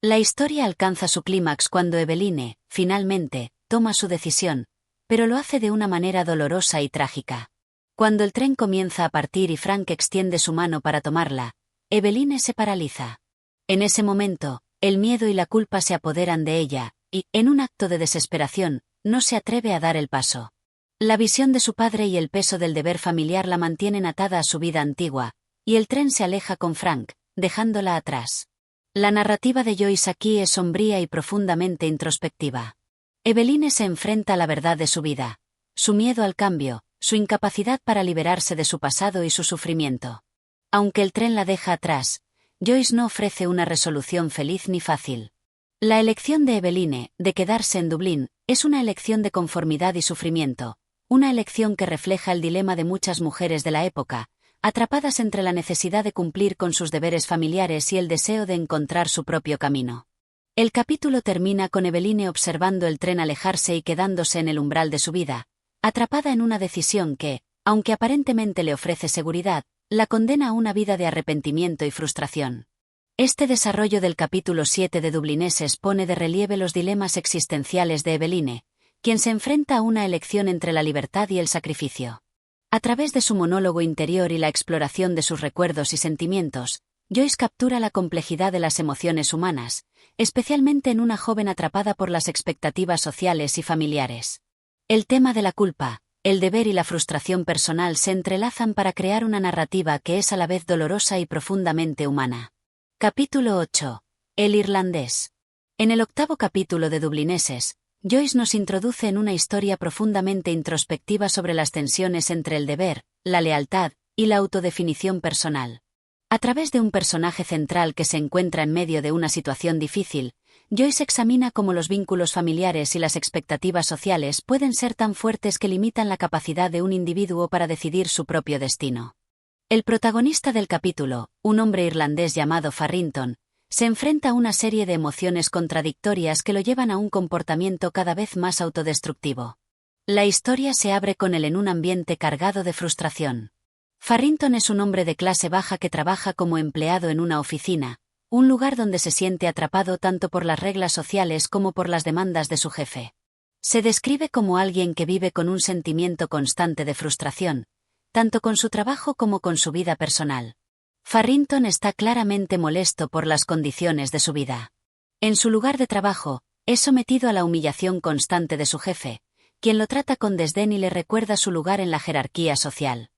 La historia alcanza su clímax cuando Eveline, finalmente, toma su decisión, pero lo hace de una manera dolorosa y trágica. Cuando el tren comienza a partir y Frank extiende su mano para tomarla, Eveline se paraliza. En ese momento, el miedo y la culpa se apoderan de ella, y, en un acto de desesperación, no se atreve a dar el paso. La visión de su padre y el peso del deber familiar la mantienen atada a su vida antigua, y el tren se aleja con Frank, dejándola atrás. La narrativa de Joyce aquí es sombría y profundamente introspectiva. Eveline se enfrenta a la verdad de su vida, su miedo al cambio, su incapacidad para liberarse de su pasado y su sufrimiento. Aunque el tren la deja atrás, Joyce no ofrece una resolución feliz ni fácil. La elección de Eveline, de quedarse en Dublín, es una elección de conformidad y sufrimiento, una elección que refleja el dilema de muchas mujeres de la época, atrapadas entre la necesidad de cumplir con sus deberes familiares y el deseo de encontrar su propio camino. El capítulo termina con Eveline observando el tren alejarse y quedándose en el umbral de su vida, atrapada en una decisión que, aunque aparentemente le ofrece seguridad, la condena a una vida de arrepentimiento y frustración. Este desarrollo del capítulo 7 de Dublineses pone de relieve los dilemas existenciales de Eveline, quien se enfrenta a una elección entre la libertad y el sacrificio. A través de su monólogo interior y la exploración de sus recuerdos y sentimientos, Joyce captura la complejidad de las emociones humanas, especialmente en una joven atrapada por las expectativas sociales y familiares. El tema de la culpa, el deber y la frustración personal se entrelazan para crear una narrativa que es a la vez dolorosa y profundamente humana. Capítulo 8. El irlandés. En el 8º capítulo de Dublineses, Joyce nos introduce en una historia profundamente introspectiva sobre las tensiones entre el deber, la lealtad y la autodefinición personal. A través de un personaje central que se encuentra en medio de una situación difícil, Joyce examina cómo los vínculos familiares y las expectativas sociales pueden ser tan fuertes que limitan la capacidad de un individuo para decidir su propio destino. El protagonista del capítulo, un hombre irlandés llamado Farrington, se enfrenta a una serie de emociones contradictorias que lo llevan a un comportamiento cada vez más autodestructivo. La historia se abre con él en un ambiente cargado de frustración. Farrington es un hombre de clase baja que trabaja como empleado en una oficina, un lugar donde se siente atrapado tanto por las reglas sociales como por las demandas de su jefe. Se describe como alguien que vive con un sentimiento constante de frustración, tanto con su trabajo como con su vida personal. Farrington está claramente molesto por las condiciones de su vida. En su lugar de trabajo, es sometido a la humillación constante de su jefe, quien lo trata con desdén y le recuerda su lugar en la jerarquía social.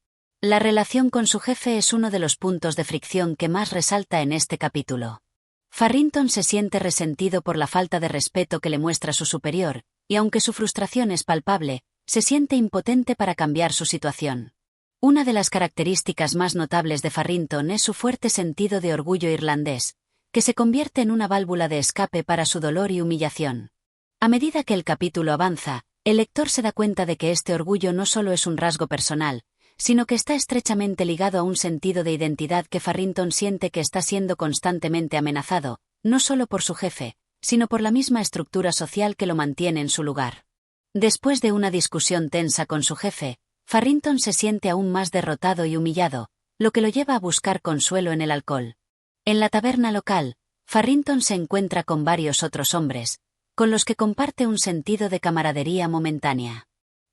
La relación con su jefe es uno de los puntos de fricción que más resalta en este capítulo. Farrington se siente resentido por la falta de respeto que le muestra su superior, y aunque su frustración es palpable, se siente impotente para cambiar su situación. Una de las características más notables de Farrington es su fuerte sentido de orgullo irlandés, que se convierte en una válvula de escape para su dolor y humillación. A medida que el capítulo avanza, el lector se da cuenta de que este orgullo no solo es un rasgo personal, sino que está estrechamente ligado a un sentido de identidad que Farrington siente que está siendo constantemente amenazado, no solo por su jefe, sino por la misma estructura social que lo mantiene en su lugar. Después de una discusión tensa con su jefe, Farrington se siente aún más derrotado y humillado, lo que lo lleva a buscar consuelo en el alcohol. En la taberna local, Farrington se encuentra con varios otros hombres, con los que comparte un sentido de camaradería momentánea.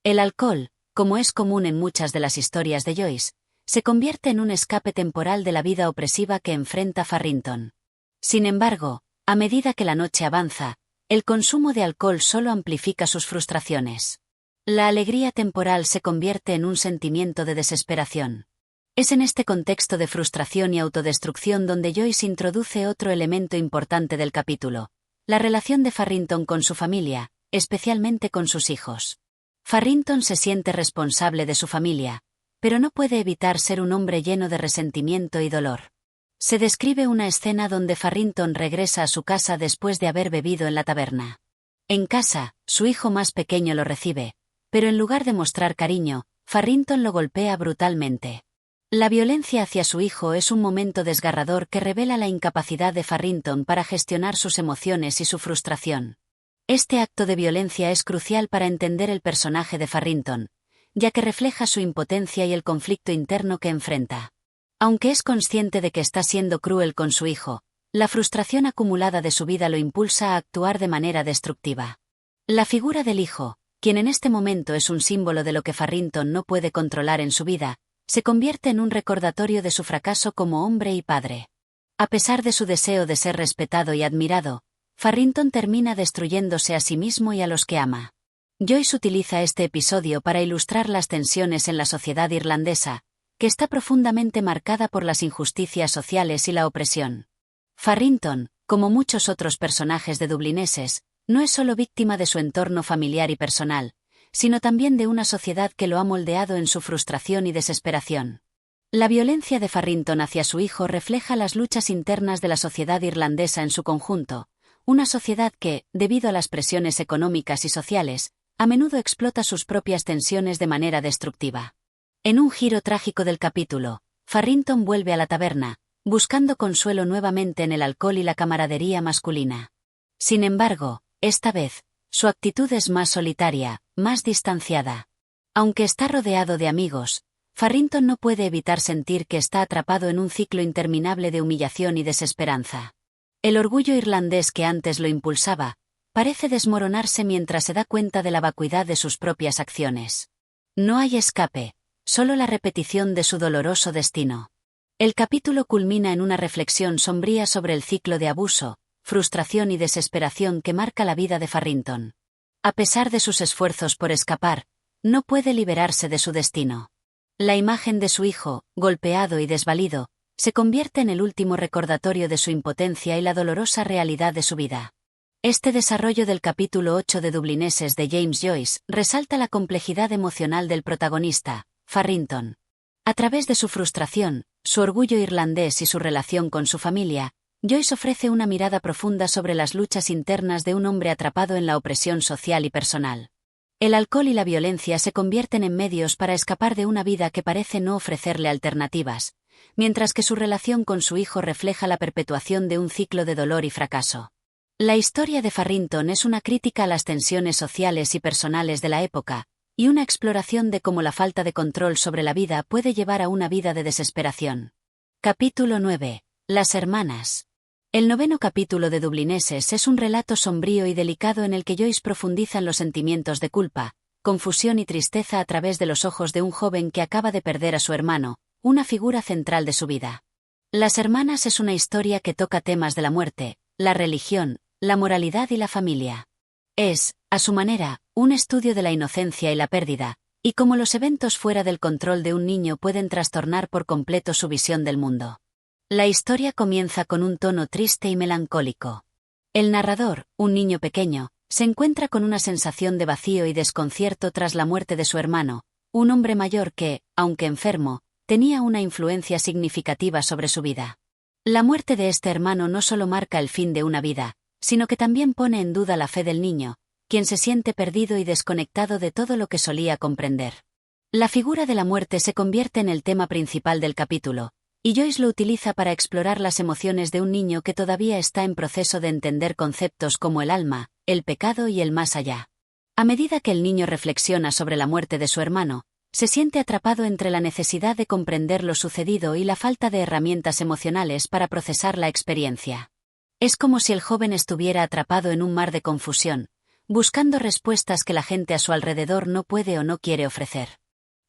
El alcohol, como es común en muchas de las historias de Joyce, se convierte en un escape temporal de la vida opresiva que enfrenta Farrington. Sin embargo, a medida que la noche avanza, el consumo de alcohol solo amplifica sus frustraciones. La alegría temporal se convierte en un sentimiento de desesperación. Es en este contexto de frustración y autodestrucción donde Joyce introduce otro elemento importante del capítulo: la relación de Farrington con su familia, especialmente con sus hijos. Farrington se siente responsable de su familia, pero no puede evitar ser un hombre lleno de resentimiento y dolor. Se describe una escena donde Farrington regresa a su casa después de haber bebido en la taberna. En casa, su hijo más pequeño lo recibe, pero en lugar de mostrar cariño, Farrington lo golpea brutalmente. La violencia hacia su hijo es un momento desgarrador que revela la incapacidad de Farrington para gestionar sus emociones y su frustración. Este acto de violencia es crucial para entender el personaje de Farrington, ya que refleja su impotencia y el conflicto interno que enfrenta. Aunque es consciente de que está siendo cruel con su hijo, la frustración acumulada de su vida lo impulsa a actuar de manera destructiva. La figura del hijo, quien en este momento es un símbolo de lo que Farrington no puede controlar en su vida, se convierte en un recordatorio de su fracaso como hombre y padre. A pesar de su deseo de ser respetado y admirado, Farrington termina destruyéndose a sí mismo y a los que ama. Joyce utiliza este episodio para ilustrar las tensiones en la sociedad irlandesa, que está profundamente marcada por las injusticias sociales y la opresión. Farrington, como muchos otros personajes de dublineses, no es solo víctima de su entorno familiar y personal, sino también de una sociedad que lo ha moldeado en su frustración y desesperación. La violencia de Farrington hacia su hijo refleja las luchas internas de la sociedad irlandesa en su conjunto, una sociedad que, debido a las presiones económicas y sociales, a menudo explota sus propias tensiones de manera destructiva. En un giro trágico del capítulo, Farrington vuelve a la taberna, buscando consuelo nuevamente en el alcohol y la camaradería masculina. Sin embargo, esta vez, su actitud es más solitaria, más distanciada. Aunque está rodeado de amigos, Farrington no puede evitar sentir que está atrapado en un ciclo interminable de humillación y desesperanza. El orgullo irlandés que antes lo impulsaba, parece desmoronarse mientras se da cuenta de la vacuidad de sus propias acciones. No hay escape, solo la repetición de su doloroso destino. El capítulo culmina en una reflexión sombría sobre el ciclo de abuso, frustración y desesperación que marca la vida de Farrington. A pesar de sus esfuerzos por escapar, no puede liberarse de su destino. La imagen de su hijo, golpeado y desvalido, se convierte en el último recordatorio de su impotencia y la dolorosa realidad de su vida. Este desarrollo del capítulo 8 de Dublineses de James Joyce resalta la complejidad emocional del protagonista, Farrington. A través de su frustración, su orgullo irlandés y su relación con su familia, Joyce ofrece una mirada profunda sobre las luchas internas de un hombre atrapado en la opresión social y personal. El alcohol y la violencia se convierten en medios para escapar de una vida que parece no ofrecerle alternativas, mientras que su relación con su hijo refleja la perpetuación de un ciclo de dolor y fracaso. La historia de Farrington es una crítica a las tensiones sociales y personales de la época, y una exploración de cómo la falta de control sobre la vida puede llevar a una vida de desesperación. Capítulo 9. Las hermanas. El 9º capítulo de Dublineses es un relato sombrío y delicado en el que Joyce profundiza en los sentimientos de culpa, confusión y tristeza a través de los ojos de un joven que acaba de perder a su hermano, una figura central de su vida. Las hermanas es una historia que toca temas de la muerte, la religión, la moralidad y la familia. Es, a su manera, un estudio de la inocencia y la pérdida, y cómo los eventos fuera del control de un niño pueden trastornar por completo su visión del mundo. La historia comienza con un tono triste y melancólico. El narrador, un niño pequeño, se encuentra con una sensación de vacío y desconcierto tras la muerte de su hermano, un hombre mayor que, aunque enfermo, tenía una influencia significativa sobre su vida. La muerte de este hermano no solo marca el fin de una vida, sino que también pone en duda la fe del niño, quien se siente perdido y desconectado de todo lo que solía comprender. La figura de la muerte se convierte en el tema principal del capítulo, y Joyce lo utiliza para explorar las emociones de un niño que todavía está en proceso de entender conceptos como el alma, el pecado y el más allá. A medida que el niño reflexiona sobre la muerte de su hermano, se siente atrapado entre la necesidad de comprender lo sucedido y la falta de herramientas emocionales para procesar la experiencia. Es como si el joven estuviera atrapado en un mar de confusión, buscando respuestas que la gente a su alrededor no puede o no quiere ofrecer.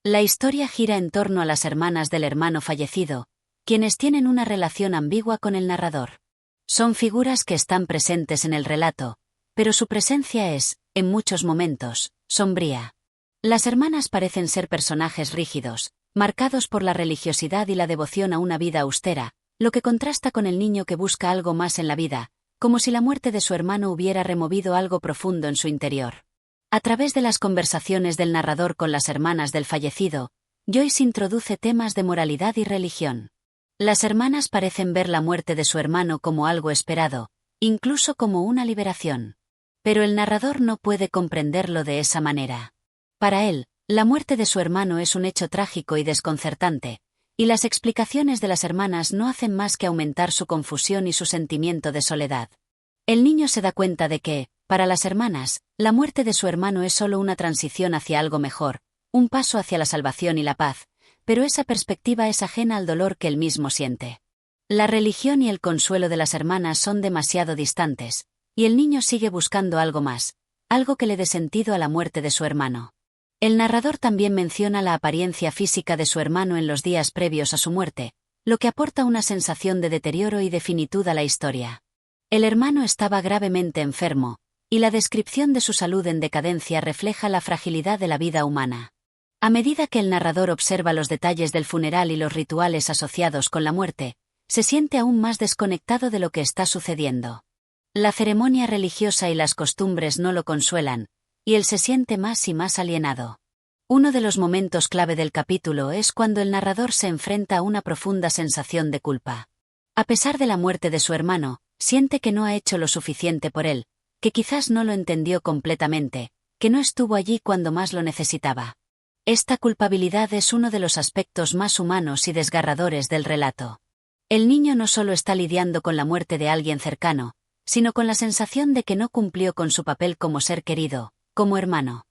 La historia gira en torno a las hermanas del hermano fallecido, quienes tienen una relación ambigua con el narrador. Son figuras que están presentes en el relato, pero su presencia es, en muchos momentos, sombría. Las hermanas parecen ser personajes rígidos, marcados por la religiosidad y la devoción a una vida austera, lo que contrasta con el niño que busca algo más en la vida, como si la muerte de su hermano hubiera removido algo profundo en su interior. A través de las conversaciones del narrador con las hermanas del fallecido, Joyce introduce temas de moralidad y religión. Las hermanas parecen ver la muerte de su hermano como algo esperado, incluso como una liberación. Pero el narrador no puede comprenderlo de esa manera. Para él, la muerte de su hermano es un hecho trágico y desconcertante, y las explicaciones de las hermanas no hacen más que aumentar su confusión y su sentimiento de soledad. El niño se da cuenta de que, para las hermanas, la muerte de su hermano es solo una transición hacia algo mejor, un paso hacia la salvación y la paz, pero esa perspectiva es ajena al dolor que él mismo siente. La religión y el consuelo de las hermanas son demasiado distantes, y el niño sigue buscando algo más, algo que le dé sentido a la muerte de su hermano. El narrador también menciona la apariencia física de su hermano en los días previos a su muerte, lo que aporta una sensación de deterioro y de finitud a la historia. El hermano estaba gravemente enfermo, y la descripción de su salud en decadencia refleja la fragilidad de la vida humana. A medida que el narrador observa los detalles del funeral y los rituales asociados con la muerte, se siente aún más desconectado de lo que está sucediendo. La ceremonia religiosa y las costumbres no lo consuelan, y él se siente más y más alienado. Uno de los momentos clave del capítulo es cuando el narrador se enfrenta a una profunda sensación de culpa. A pesar de la muerte de su hermano, siente que no ha hecho lo suficiente por él, que quizás no lo entendió completamente, que no estuvo allí cuando más lo necesitaba. Esta culpabilidad es uno de los aspectos más humanos y desgarradores del relato. El niño no solo está lidiando con la muerte de alguien cercano, sino con la sensación de que no cumplió con su papel como ser querido, como hermano.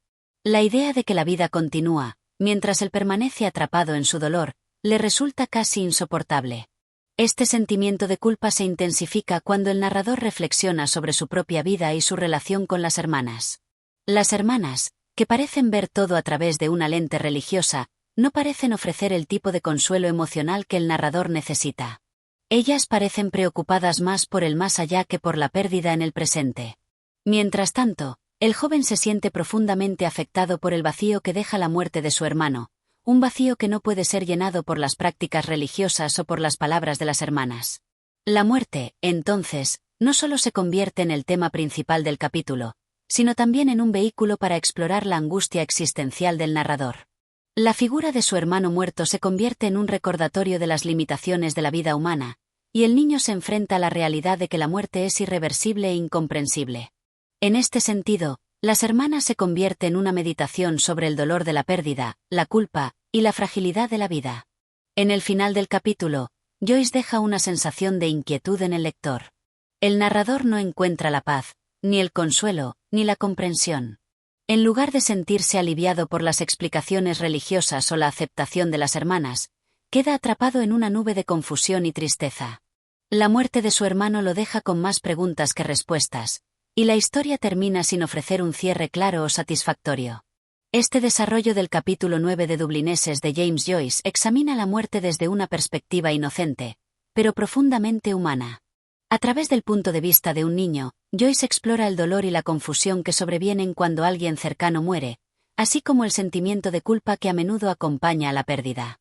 La idea de que la vida continúa, mientras él permanece atrapado en su dolor, le resulta casi insoportable. Este sentimiento de culpa se intensifica cuando el narrador reflexiona sobre su propia vida y su relación con las hermanas. Las hermanas, que parecen ver todo a través de una lente religiosa, no parecen ofrecer el tipo de consuelo emocional que el narrador necesita. Ellas parecen preocupadas más por el más allá que por la pérdida en el presente. Mientras tanto, el joven se siente profundamente afectado por el vacío que deja la muerte de su hermano, un vacío que no puede ser llenado por las prácticas religiosas o por las palabras de las hermanas. La muerte, entonces, no solo se convierte en el tema principal del capítulo, sino también en un vehículo para explorar la angustia existencial del narrador. La figura de su hermano muerto se convierte en un recordatorio de las limitaciones de la vida humana, y el niño se enfrenta a la realidad de que la muerte es irreversible e incomprensible. En este sentido, Las hermanas se convierte en una meditación sobre el dolor de la pérdida, la culpa y la fragilidad de la vida. En el final del capítulo, Joyce deja una sensación de inquietud en el lector. El narrador no encuentra la paz, ni el consuelo, ni la comprensión. En lugar de sentirse aliviado por las explicaciones religiosas o la aceptación de las hermanas, queda atrapado en una nube de confusión y tristeza. La muerte de su hermano lo deja con más preguntas que respuestas, y la historia termina sin ofrecer un cierre claro o satisfactorio. Este desarrollo del capítulo 9 de Dublineses de James Joyce examina la muerte desde una perspectiva inocente, pero profundamente humana. A través del punto de vista de un niño, Joyce explora el dolor y la confusión que sobrevienen cuando alguien cercano muere, así como el sentimiento de culpa que a menudo acompaña a la pérdida.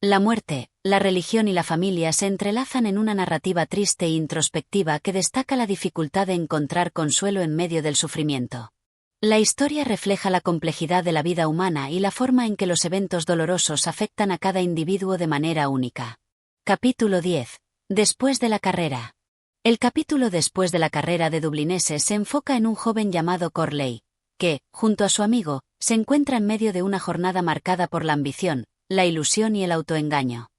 La muerte, la religión y la familia se entrelazan en una narrativa triste e introspectiva que destaca la dificultad de encontrar consuelo en medio del sufrimiento. La historia refleja la complejidad de la vida humana y la forma en que los eventos dolorosos afectan a cada individuo de manera única. Capítulo 10. Después de la carrera. El capítulo Después de la carrera de Dublineses se enfoca en un joven llamado Corley, que, junto a su amigo, se encuentra en medio de una jornada marcada por la ambición, la ilusión y el autoengaño.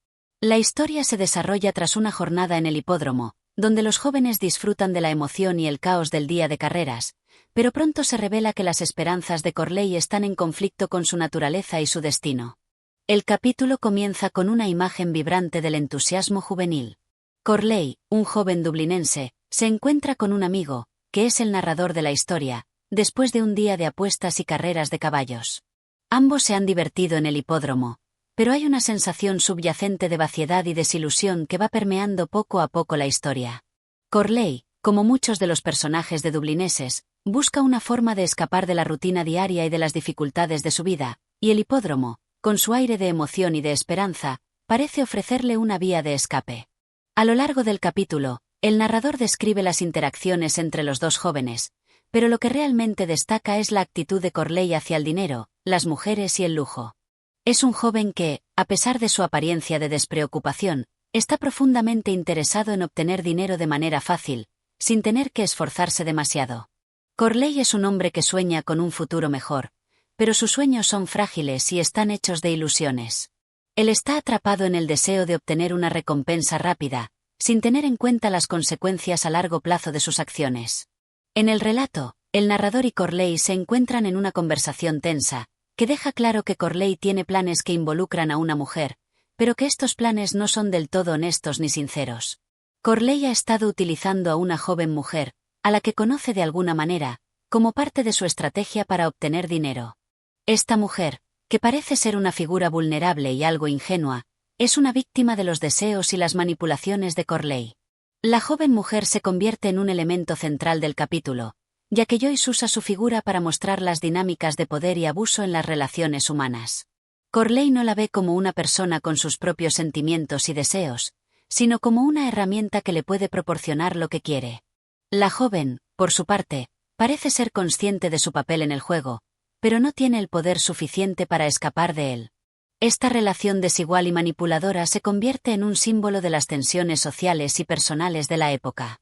La historia se desarrolla tras una jornada en el hipódromo, donde los jóvenes disfrutan de la emoción y el caos del día de carreras, pero pronto se revela que las esperanzas de Corley están en conflicto con su naturaleza y su destino. El capítulo comienza con una imagen vibrante del entusiasmo juvenil. Corley, un joven dublinense, se encuentra con un amigo, que es el narrador de la historia, después de un día de apuestas y carreras de caballos. Ambos se han divertido en el hipódromo, pero hay una sensación subyacente de vaciedad y desilusión que va permeando poco a poco la historia. Corley, como muchos de los personajes de Dublineses, busca una forma de escapar de la rutina diaria y de las dificultades de su vida, y el hipódromo, con su aire de emoción y de esperanza, parece ofrecerle una vía de escape. A lo largo del capítulo, el narrador describe las interacciones entre los dos jóvenes, pero lo que realmente destaca es la actitud de Corley hacia el dinero, las mujeres y el lujo. Es un joven que, a pesar de su apariencia de despreocupación, está profundamente interesado en obtener dinero de manera fácil, sin tener que esforzarse demasiado. Corley es un hombre que sueña con un futuro mejor, pero sus sueños son frágiles y están hechos de ilusiones. Él está atrapado en el deseo de obtener una recompensa rápida, sin tener en cuenta las consecuencias a largo plazo de sus acciones. En el relato, el narrador y Corley se encuentran en una conversación tensa, que deja claro que Corley tiene planes que involucran a una mujer, pero que estos planes no son del todo honestos ni sinceros. Corley ha estado utilizando a una joven mujer, a la que conoce de alguna manera, como parte de su estrategia para obtener dinero. Esta mujer, que parece ser una figura vulnerable y algo ingenua, es una víctima de los deseos y las manipulaciones de Corley. La joven mujer se convierte en un elemento central del capítulo, ya que Joyce usa su figura para mostrar las dinámicas de poder y abuso en las relaciones humanas. Corley no la ve como una persona con sus propios sentimientos y deseos, sino como una herramienta que le puede proporcionar lo que quiere. La joven, por su parte, parece ser consciente de su papel en el juego, pero no tiene el poder suficiente para escapar de él. Esta relación desigual y manipuladora se convierte en un símbolo de las tensiones sociales y personales de la época.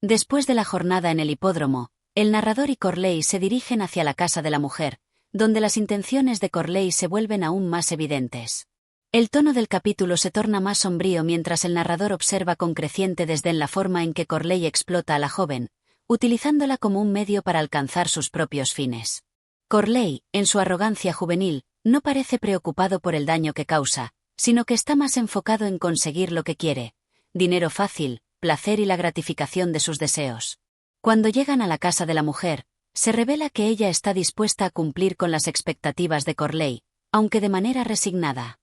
Después de la jornada en el hipódromo, el narrador y Corley se dirigen hacia la casa de la mujer, donde las intenciones de Corley se vuelven aún más evidentes. El tono del capítulo se torna más sombrío mientras el narrador observa con creciente desdén la forma en que Corley explota a la joven, utilizándola como un medio para alcanzar sus propios fines. Corley, en su arrogancia juvenil, no parece preocupado por el daño que causa, sino que está más enfocado en conseguir lo que quiere: dinero fácil, placer y la gratificación de sus deseos. Cuando llegan a la casa de la mujer, se revela que ella está dispuesta a cumplir con las expectativas de Corley, aunque de manera resignada.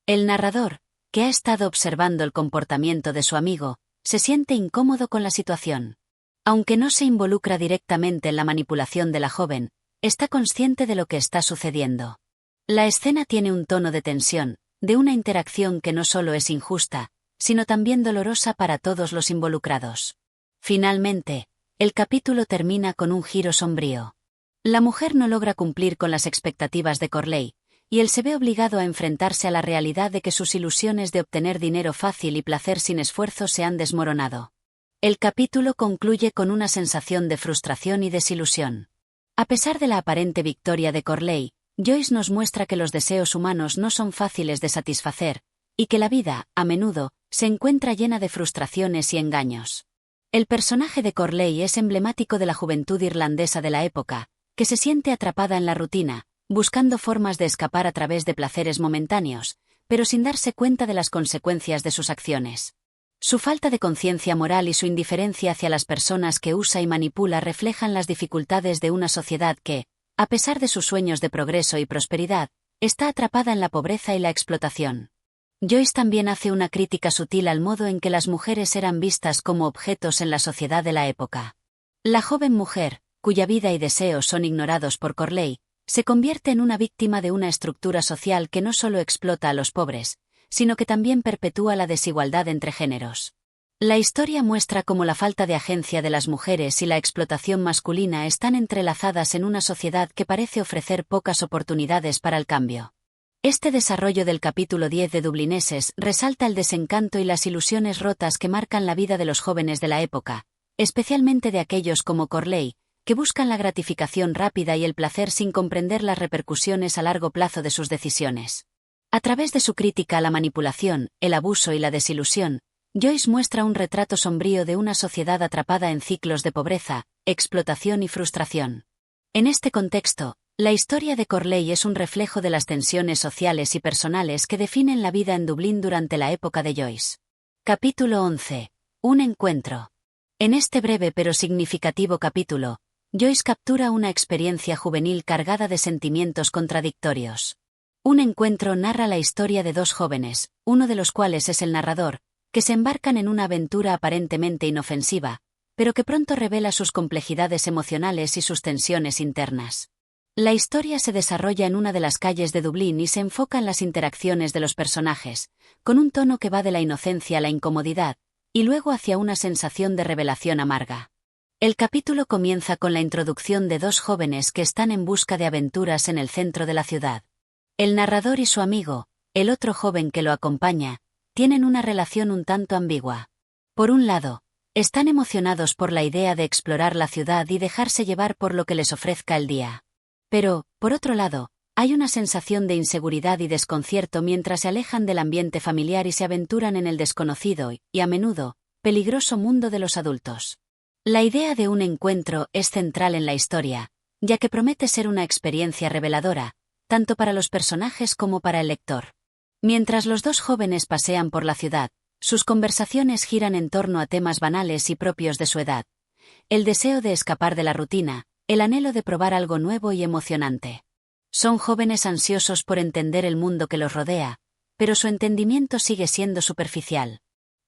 El narrador, que ha estado observando el comportamiento de su amigo, se siente incómodo con la situación. Aunque no se involucra directamente en la manipulación de la joven, está consciente de lo que está sucediendo. La escena tiene un tono de tensión, de una interacción que no solo es injusta, sino también dolorosa para todos los involucrados. Finalmente, el capítulo termina con un giro sombrío. La mujer no logra cumplir con las expectativas de Corley, y él se ve obligado a enfrentarse a la realidad de que sus ilusiones de obtener dinero fácil y placer sin esfuerzo se han desmoronado. El capítulo concluye con una sensación de frustración y desilusión. A pesar de la aparente victoria de Corley, Joyce nos muestra que los deseos humanos no son fáciles de satisfacer, y que la vida, a menudo, se encuentra llena de frustraciones y engaños. El personaje de Corley es emblemático de la juventud irlandesa de la época, que se siente atrapada en la rutina, buscando formas de escapar a través de placeres momentáneos, pero sin darse cuenta de las consecuencias de sus acciones. Su falta de conciencia moral y su indiferencia hacia las personas que usa y manipula reflejan las dificultades de una sociedad que, a pesar de sus sueños de progreso y prosperidad, está atrapada en la pobreza y la explotación. Joyce también hace una crítica sutil al modo en que las mujeres eran vistas como objetos en la sociedad de la época. La joven mujer, cuya vida y deseos son ignorados por Corley, se convierte en una víctima de una estructura social que no solo explota a los pobres, sino que también perpetúa la desigualdad entre géneros. La historia muestra cómo la falta de agencia de las mujeres y la explotación masculina están entrelazadas en una sociedad que parece ofrecer pocas oportunidades para el cambio. Este desarrollo del capítulo 10 de Dublineses resalta el desencanto y las ilusiones rotas que marcan la vida de los jóvenes de la época, especialmente de aquellos como Corley, que buscan la gratificación rápida y el placer sin comprender las repercusiones a largo plazo de sus decisiones. A través de su crítica a la manipulación, el abuso y la desilusión, Joyce muestra un retrato sombrío de una sociedad atrapada en ciclos de pobreza, explotación y frustración. En este contexto, la historia de Corley es un reflejo de las tensiones sociales y personales que definen la vida en Dublín durante la época de Joyce. Capítulo 11. Un encuentro. En este breve pero significativo capítulo, Joyce captura una experiencia juvenil cargada de sentimientos contradictorios. Un encuentro narra la historia de dos jóvenes, uno de los cuales es el narrador, que se embarcan en una aventura aparentemente inofensiva, pero que pronto revela sus complejidades emocionales y sus tensiones internas. La historia se desarrolla en una de las calles de Dublín y se enfoca en las interacciones de los personajes, con un tono que va de la inocencia a la incomodidad, y luego hacia una sensación de revelación amarga. El capítulo comienza con la introducción de dos jóvenes que están en busca de aventuras en el centro de la ciudad. El narrador y su amigo, el otro joven que lo acompaña, tienen una relación un tanto ambigua. Por un lado, están emocionados por la idea de explorar la ciudad y dejarse llevar por lo que les ofrezca el día. Pero, por otro lado, hay una sensación de inseguridad y desconcierto mientras se alejan del ambiente familiar y se aventuran en el desconocido y, a menudo, peligroso mundo de los adultos. La idea de un encuentro es central en la historia, ya que promete ser una experiencia reveladora, tanto para los personajes como para el lector. Mientras los dos jóvenes pasean por la ciudad, sus conversaciones giran en torno a temas banales y propios de su edad: el deseo de escapar de la rutina, el anhelo de probar algo nuevo y emocionante. Son jóvenes ansiosos por entender el mundo que los rodea, pero su entendimiento sigue siendo superficial.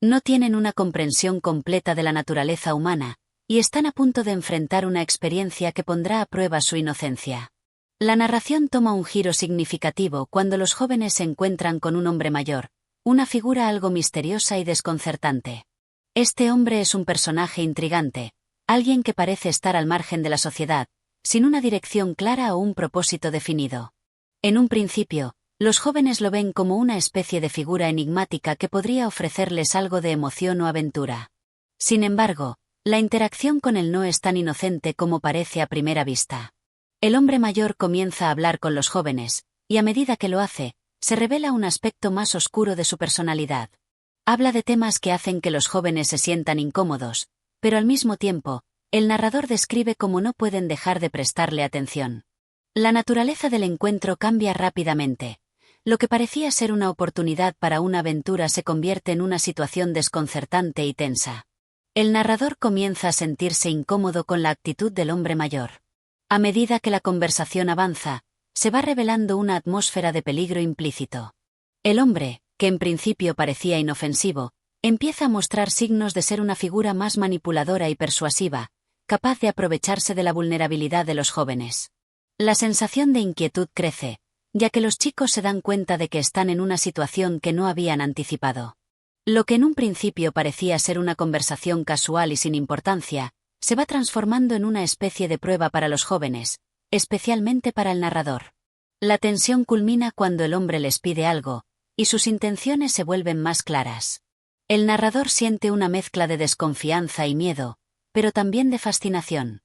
No tienen una comprensión completa de la naturaleza humana, y están a punto de enfrentar una experiencia que pondrá a prueba su inocencia. La narración toma un giro significativo cuando los jóvenes se encuentran con un hombre mayor, una figura algo misteriosa y desconcertante. Este hombre es un personaje intrigante, alguien que parece estar al margen de la sociedad, sin una dirección clara o un propósito definido. En un principio, los jóvenes lo ven como una especie de figura enigmática que podría ofrecerles algo de emoción o aventura. Sin embargo, la interacción con él no es tan inocente como parece a primera vista. El hombre mayor comienza a hablar con los jóvenes, y a medida que lo hace, se revela un aspecto más oscuro de su personalidad. Habla de temas que hacen que los jóvenes se sientan incómodos, pero al mismo tiempo, el narrador describe cómo no pueden dejar de prestarle atención. La naturaleza del encuentro cambia rápidamente. Lo que parecía ser una oportunidad para una aventura se convierte en una situación desconcertante y tensa. El narrador comienza a sentirse incómodo con la actitud del hombre mayor. A medida que la conversación avanza, se va revelando una atmósfera de peligro implícito. El hombre, que en principio parecía inofensivo, empieza a mostrar signos de ser una figura más manipuladora y persuasiva, capaz de aprovecharse de la vulnerabilidad de los jóvenes. La sensación de inquietud crece, ya que los chicos se dan cuenta de que están en una situación que no habían anticipado. Lo que en un principio parecía ser una conversación casual y sin importancia, se va transformando en una especie de prueba para los jóvenes, especialmente para el narrador. La tensión culmina cuando el hombre les pide algo, y sus intenciones se vuelven más claras. El narrador siente una mezcla de desconfianza y miedo, pero también de fascinación.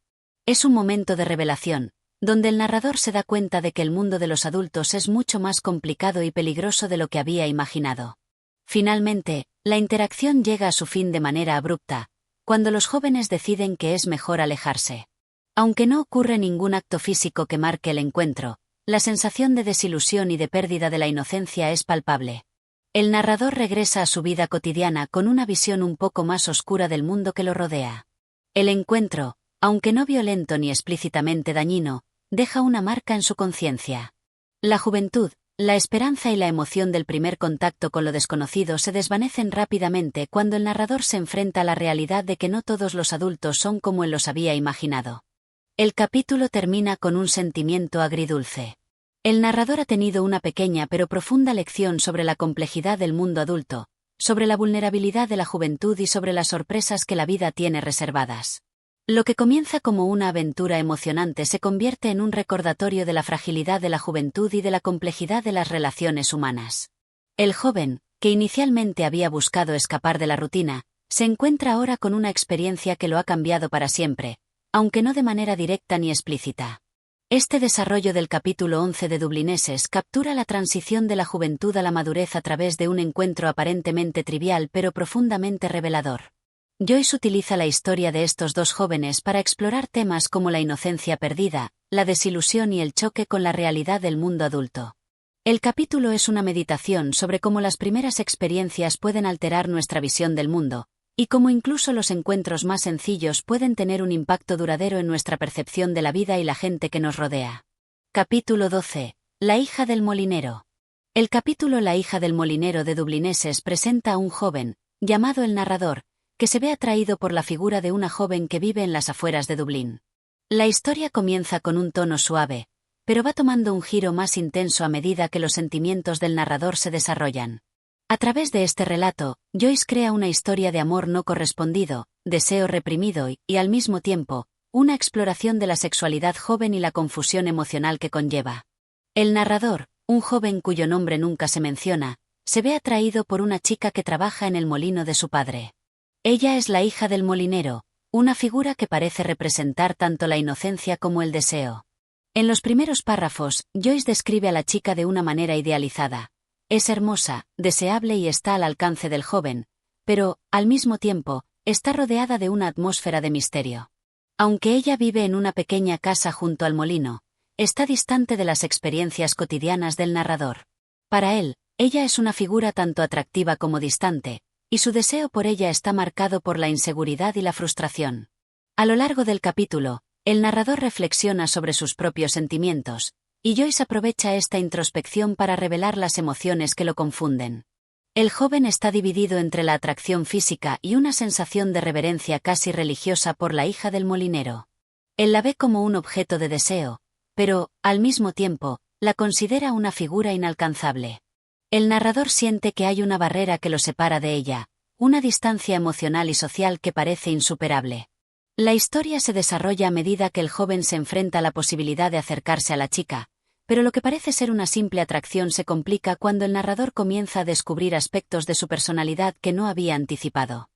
Es un momento de revelación, donde el narrador se da cuenta de que el mundo de los adultos es mucho más complicado y peligroso de lo que había imaginado. Finalmente, la interacción llega a su fin de manera abrupta, cuando los jóvenes deciden que es mejor alejarse. Aunque no ocurre ningún acto físico que marque el encuentro, la sensación de desilusión y de pérdida de la inocencia es palpable. El narrador regresa a su vida cotidiana con una visión un poco más oscura del mundo que lo rodea. El encuentro, aunque no violento ni explícitamente dañino, deja una marca en su conciencia. La juventud, la esperanza y la emoción del primer contacto con lo desconocido se desvanecen rápidamente cuando el narrador se enfrenta a la realidad de que no todos los adultos son como él los había imaginado. El capítulo termina con un sentimiento agridulce. El narrador ha tenido una pequeña pero profunda lección sobre la complejidad del mundo adulto, sobre la vulnerabilidad de la juventud y sobre las sorpresas que la vida tiene reservadas. Lo que comienza como una aventura emocionante se convierte en un recordatorio de la fragilidad de la juventud y de la complejidad de las relaciones humanas. El joven, que inicialmente había buscado escapar de la rutina, se encuentra ahora con una experiencia que lo ha cambiado para siempre, aunque no de manera directa ni explícita. Este desarrollo del capítulo 11 de Dublineses captura la transición de la juventud a la madurez a través de un encuentro aparentemente trivial pero profundamente revelador. Joyce utiliza la historia de estos dos jóvenes para explorar temas como la inocencia perdida, la desilusión y el choque con la realidad del mundo adulto. El capítulo es una meditación sobre cómo las primeras experiencias pueden alterar nuestra visión del mundo, y cómo incluso los encuentros más sencillos pueden tener un impacto duradero en nuestra percepción de la vida y la gente que nos rodea. Capítulo 12. La hija del molinero. El capítulo La hija del molinero de Dublineses presenta a un joven, llamado el narrador, que se ve atraído por la figura de una joven que vive en las afueras de Dublín. La historia comienza con un tono suave, pero va tomando un giro más intenso a medida que los sentimientos del narrador se desarrollan. A través de este relato, Joyce crea una historia de amor no correspondido, deseo reprimido y, al mismo tiempo, una exploración de la sexualidad joven y la confusión emocional que conlleva. El narrador, un joven cuyo nombre nunca se menciona, se ve atraído por una chica que trabaja en el molino de su padre. Ella es la hija del molinero, una figura que parece representar tanto la inocencia como el deseo. En los primeros párrafos, Joyce describe a la chica de una manera idealizada. Es hermosa, deseable y está al alcance del joven, pero, al mismo tiempo, está rodeada de una atmósfera de misterio. Aunque ella vive en una pequeña casa junto al molino, está distante de las experiencias cotidianas del narrador. Para él, ella es una figura tanto atractiva como distante, y su deseo por ella está marcado por la inseguridad y la frustración. A lo largo del capítulo, el narrador reflexiona sobre sus propios sentimientos, y Joyce aprovecha esta introspección para revelar las emociones que lo confunden. El joven está dividido entre la atracción física y una sensación de reverencia casi religiosa por la hija del molinero. Él la ve como un objeto de deseo, pero, al mismo tiempo, la considera una figura inalcanzable. El narrador siente que hay una barrera que lo separa de ella, una distancia emocional y social que parece insuperable. La historia se desarrolla a medida que el joven se enfrenta a la posibilidad de acercarse a la chica, pero lo que parece ser una simple atracción se complica cuando el narrador comienza a descubrir aspectos de su personalidad que no había anticipado.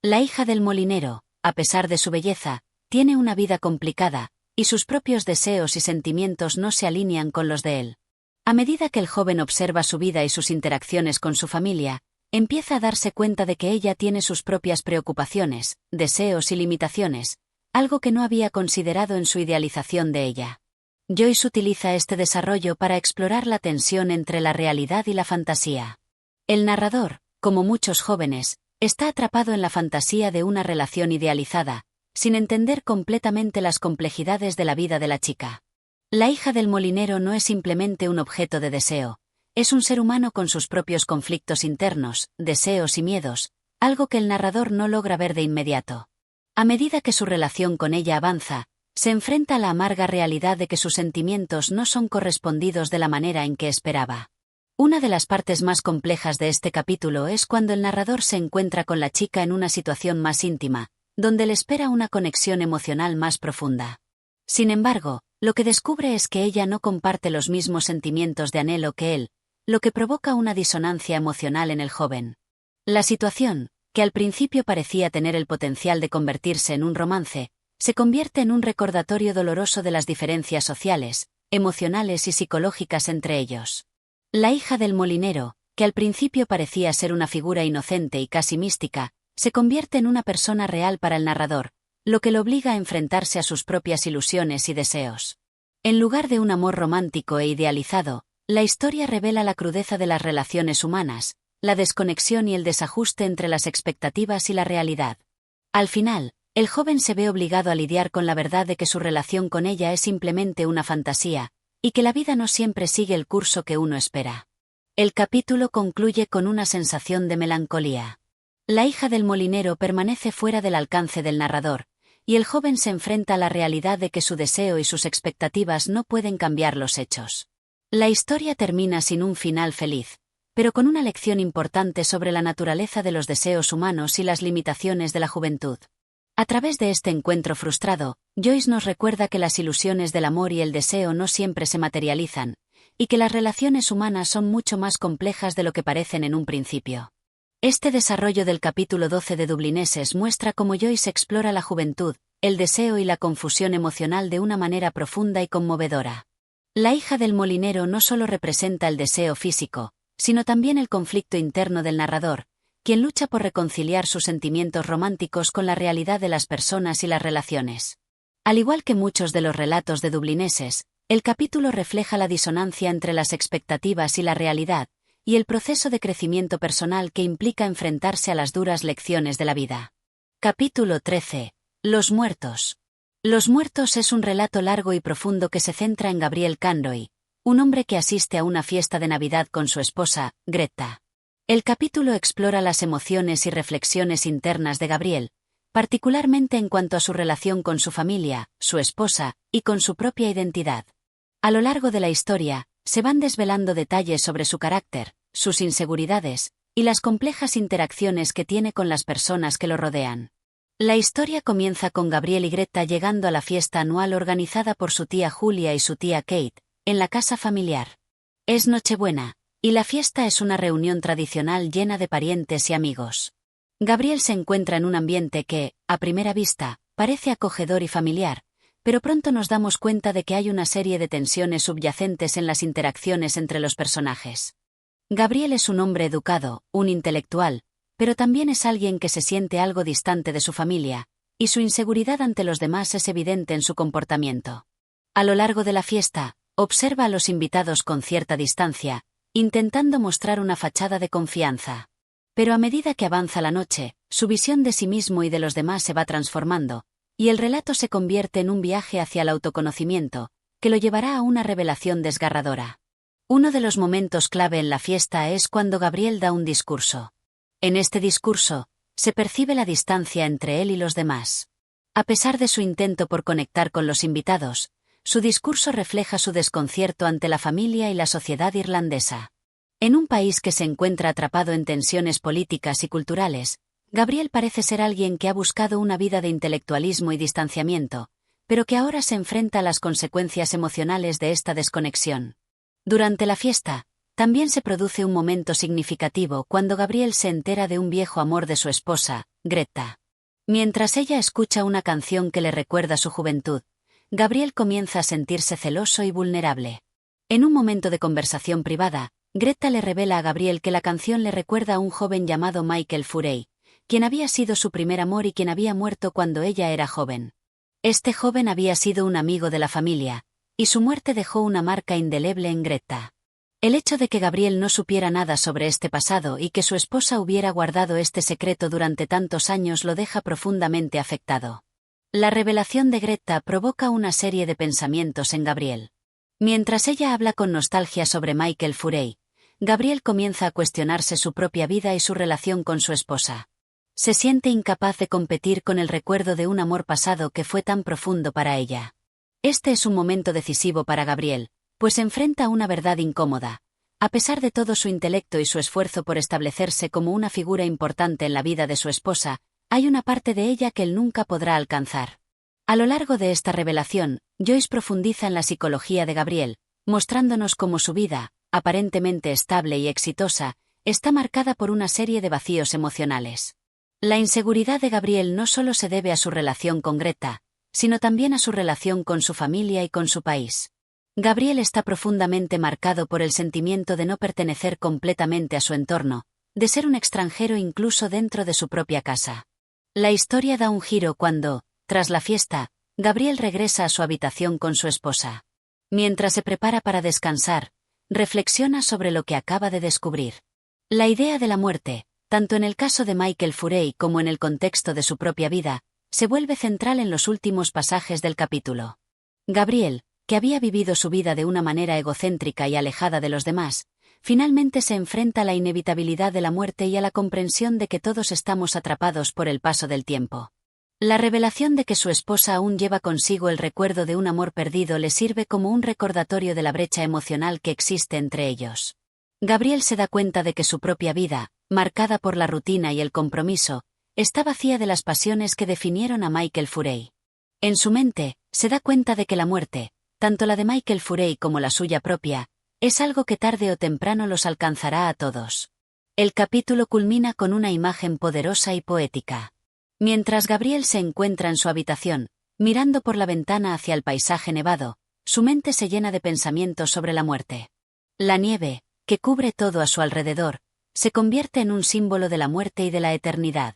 La hija del molinero, a pesar de su belleza, tiene una vida complicada, y sus propios deseos y sentimientos no se alinean con los de él. A medida que el joven observa su vida y sus interacciones con su familia, empieza a darse cuenta de que ella tiene sus propias preocupaciones, deseos y limitaciones, algo que no había considerado en su idealización de ella. Joyce utiliza este desarrollo para explorar la tensión entre la realidad y la fantasía. El narrador, como muchos jóvenes, está atrapado en la fantasía de una relación idealizada, sin entender completamente las complejidades de la vida de la chica. La hija del molinero no es simplemente un objeto de deseo, es un ser humano con sus propios conflictos internos, deseos y miedos, algo que el narrador no logra ver de inmediato. A medida que su relación con ella avanza, se enfrenta a la amarga realidad de que sus sentimientos no son correspondidos de la manera en que esperaba. Una de las partes más complejas de este capítulo es cuando el narrador se encuentra con la chica en una situación más íntima, donde le espera una conexión emocional más profunda. Sin embargo, lo que descubre es que ella no comparte los mismos sentimientos de anhelo que él, lo que provoca una disonancia emocional en el joven. La situación, que al principio parecía tener el potencial de convertirse en un romance, se convierte en un recordatorio doloroso de las diferencias sociales, emocionales y psicológicas entre ellos. La hija del molinero, que al principio parecía ser una figura inocente y casi mística, se convierte en una persona real para el narrador, lo que lo obliga a enfrentarse a sus propias ilusiones y deseos. En lugar de un amor romántico e idealizado, la historia revela la crudeza de las relaciones humanas, la desconexión y el desajuste entre las expectativas y la realidad. Al final, el joven se ve obligado a lidiar con la verdad de que su relación con ella es simplemente una fantasía, y que la vida no siempre sigue el curso que uno espera. El capítulo concluye con una sensación de melancolía. La hija del molinero permanece fuera del alcance del narrador, y el joven se enfrenta a la realidad de que su deseo y sus expectativas no pueden cambiar los hechos. La historia termina sin un final feliz, pero con una lección importante sobre la naturaleza de los deseos humanos y las limitaciones de la juventud. A través de este encuentro frustrado, Joyce nos recuerda que las ilusiones del amor y el deseo no siempre se materializan, y que las relaciones humanas son mucho más complejas de lo que parecen en un principio. Este desarrollo del capítulo 12 de Dublineses muestra cómo Joyce explora la juventud, el deseo y la confusión emocional de una manera profunda y conmovedora. La hija del molinero no solo representa el deseo físico, sino también el conflicto interno del narrador, quien lucha por reconciliar sus sentimientos románticos con la realidad de las personas y las relaciones. Al igual que muchos de los relatos de Dublineses, el capítulo refleja la disonancia entre las expectativas y la realidad, y el proceso de crecimiento personal que implica enfrentarse a las duras lecciones de la vida. Capítulo 13. Los muertos. Los muertos es un relato largo y profundo que se centra en Gabriel Conroy, un hombre que asiste a una fiesta de Navidad con su esposa, Greta. El capítulo explora las emociones y reflexiones internas de Gabriel, particularmente en cuanto a su relación con su familia, su esposa, y con su propia identidad. A lo largo de la historia, se van desvelando detalles sobre su carácter, sus inseguridades, y las complejas interacciones que tiene con las personas que lo rodean. La historia comienza con Gabriel y Greta llegando a la fiesta anual organizada por su tía Julia y su tía Kate, en la casa familiar. Es Nochebuena, y la fiesta es una reunión tradicional llena de parientes y amigos. Gabriel se encuentra en un ambiente que, a primera vista, parece acogedor y familiar, pero pronto nos damos cuenta de que hay una serie de tensiones subyacentes en las interacciones entre los personajes. Gabriel es un hombre educado, un intelectual, pero también es alguien que se siente algo distante de su familia, y su inseguridad ante los demás es evidente en su comportamiento. A lo largo de la fiesta, observa a los invitados con cierta distancia, intentando mostrar una fachada de confianza. Pero a medida que avanza la noche, su visión de sí mismo y de los demás se va transformando, y el relato se convierte en un viaje hacia el autoconocimiento, que lo llevará a una revelación desgarradora. Uno de los momentos clave en la fiesta es cuando Gabriel da un discurso. En este discurso, se percibe la distancia entre él y los demás. A pesar de su intento por conectar con los invitados, su discurso refleja su desconcierto ante la familia y la sociedad irlandesa. En un país que se encuentra atrapado en tensiones políticas y culturales, Gabriel parece ser alguien que ha buscado una vida de intelectualismo y distanciamiento, pero que ahora se enfrenta a las consecuencias emocionales de esta desconexión. Durante la fiesta, también se produce un momento significativo cuando Gabriel se entera de un viejo amor de su esposa, Greta. Mientras ella escucha una canción que le recuerda su juventud, Gabriel comienza a sentirse celoso y vulnerable. En un momento de conversación privada, Greta le revela a Gabriel que la canción le recuerda a un joven llamado Michael Furey, quien había sido su primer amor y quien había muerto cuando ella era joven. Este joven había sido un amigo de la familia, y su muerte dejó una marca indeleble en Greta. El hecho de que Gabriel no supiera nada sobre este pasado y que su esposa hubiera guardado este secreto durante tantos años lo deja profundamente afectado. La revelación de Greta provoca una serie de pensamientos en Gabriel. Mientras ella habla con nostalgia sobre Michael Furey, Gabriel comienza a cuestionarse su propia vida y su relación con su esposa. Se siente incapaz de competir con el recuerdo de un amor pasado que fue tan profundo para ella. Este es un momento decisivo para Gabriel, pues enfrenta una verdad incómoda. A pesar de todo su intelecto y su esfuerzo por establecerse como una figura importante en la vida de su esposa, hay una parte de ella que él nunca podrá alcanzar. A lo largo de esta revelación, Joyce profundiza en la psicología de Gabriel, mostrándonos cómo su vida, aparentemente estable y exitosa, está marcada por una serie de vacíos emocionales. La inseguridad de Gabriel no solo se debe a su relación con Greta, sino también a su relación con su familia y con su país. Gabriel está profundamente marcado por el sentimiento de no pertenecer completamente a su entorno, de ser un extranjero incluso dentro de su propia casa. La historia da un giro cuando, tras la fiesta, Gabriel regresa a su habitación con su esposa. Mientras se prepara para descansar, reflexiona sobre lo que acaba de descubrir. La idea de la muerte, tanto en el caso de Michael Furey como en el contexto de su propia vida, se vuelve central en los últimos pasajes del capítulo. Gabriel, que había vivido su vida de una manera egocéntrica y alejada de los demás, finalmente se enfrenta a la inevitabilidad de la muerte y a la comprensión de que todos estamos atrapados por el paso del tiempo. La revelación de que su esposa aún lleva consigo el recuerdo de un amor perdido le sirve como un recordatorio de la brecha emocional que existe entre ellos. Gabriel se da cuenta de que su propia vida, marcada por la rutina y el compromiso, está vacía de las pasiones que definieron a Michael Furey. En su mente, se da cuenta de que la muerte, tanto la de Michael Furey como la suya propia, es algo que tarde o temprano los alcanzará a todos. El capítulo culmina con una imagen poderosa y poética. Mientras Gabriel se encuentra en su habitación, mirando por la ventana hacia el paisaje nevado, su mente se llena de pensamientos sobre la muerte. La nieve, que cubre todo a su alrededor, se convierte en un símbolo de la muerte y de la eternidad.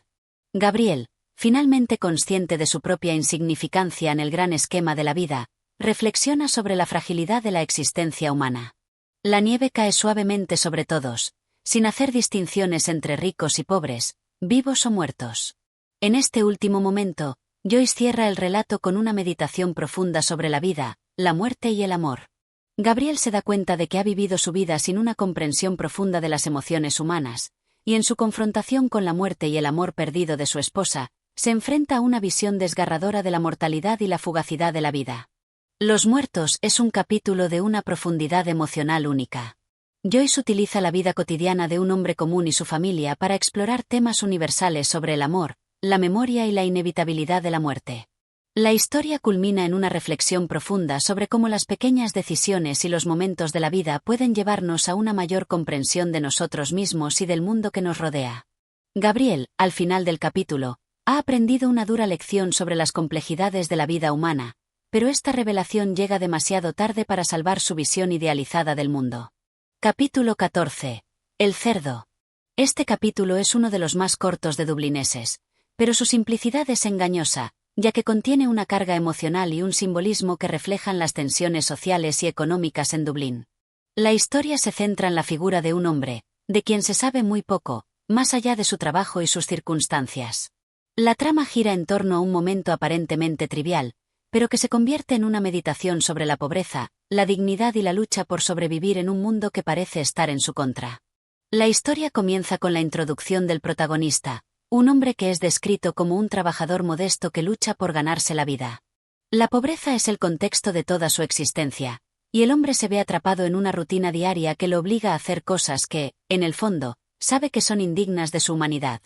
Gabriel, finalmente consciente de su propia insignificancia en el gran esquema de la vida, reflexiona sobre la fragilidad de la existencia humana. La nieve cae suavemente sobre todos, sin hacer distinciones entre ricos y pobres, vivos o muertos. En este último momento, Joyce cierra el relato con una meditación profunda sobre la vida, la muerte y el amor. Gabriel se da cuenta de que ha vivido su vida sin una comprensión profunda de las emociones humanas, y en su confrontación con la muerte y el amor perdido de su esposa, se enfrenta a una visión desgarradora de la mortalidad y la fugacidad de la vida. Los muertos es un capítulo de una profundidad emocional única. Joyce utiliza la vida cotidiana de un hombre común y su familia para explorar temas universales sobre el amor, la memoria y la inevitabilidad de la muerte. La historia culmina en una reflexión profunda sobre cómo las pequeñas decisiones y los momentos de la vida pueden llevarnos a una mayor comprensión de nosotros mismos y del mundo que nos rodea. Gabriel, al final del capítulo, ha aprendido una dura lección sobre las complejidades de la vida humana, pero esta revelación llega demasiado tarde para salvar su visión idealizada del mundo. Capítulo 14. El cerdo. Este capítulo es uno de los más cortos de Dublineses, pero su simplicidad es engañosa, ya que contiene una carga emocional y un simbolismo que reflejan las tensiones sociales y económicas en Dublín. La historia se centra en la figura de un hombre, de quien se sabe muy poco, más allá de su trabajo y sus circunstancias. La trama gira en torno a un momento aparentemente trivial, pero que se convierte en una meditación sobre la pobreza, la dignidad y la lucha por sobrevivir en un mundo que parece estar en su contra. La historia comienza con la introducción del protagonista, un hombre que es descrito como un trabajador modesto que lucha por ganarse la vida. La pobreza es el contexto de toda su existencia, y el hombre se ve atrapado en una rutina diaria que lo obliga a hacer cosas que, en el fondo, sabe que son indignas de su humanidad.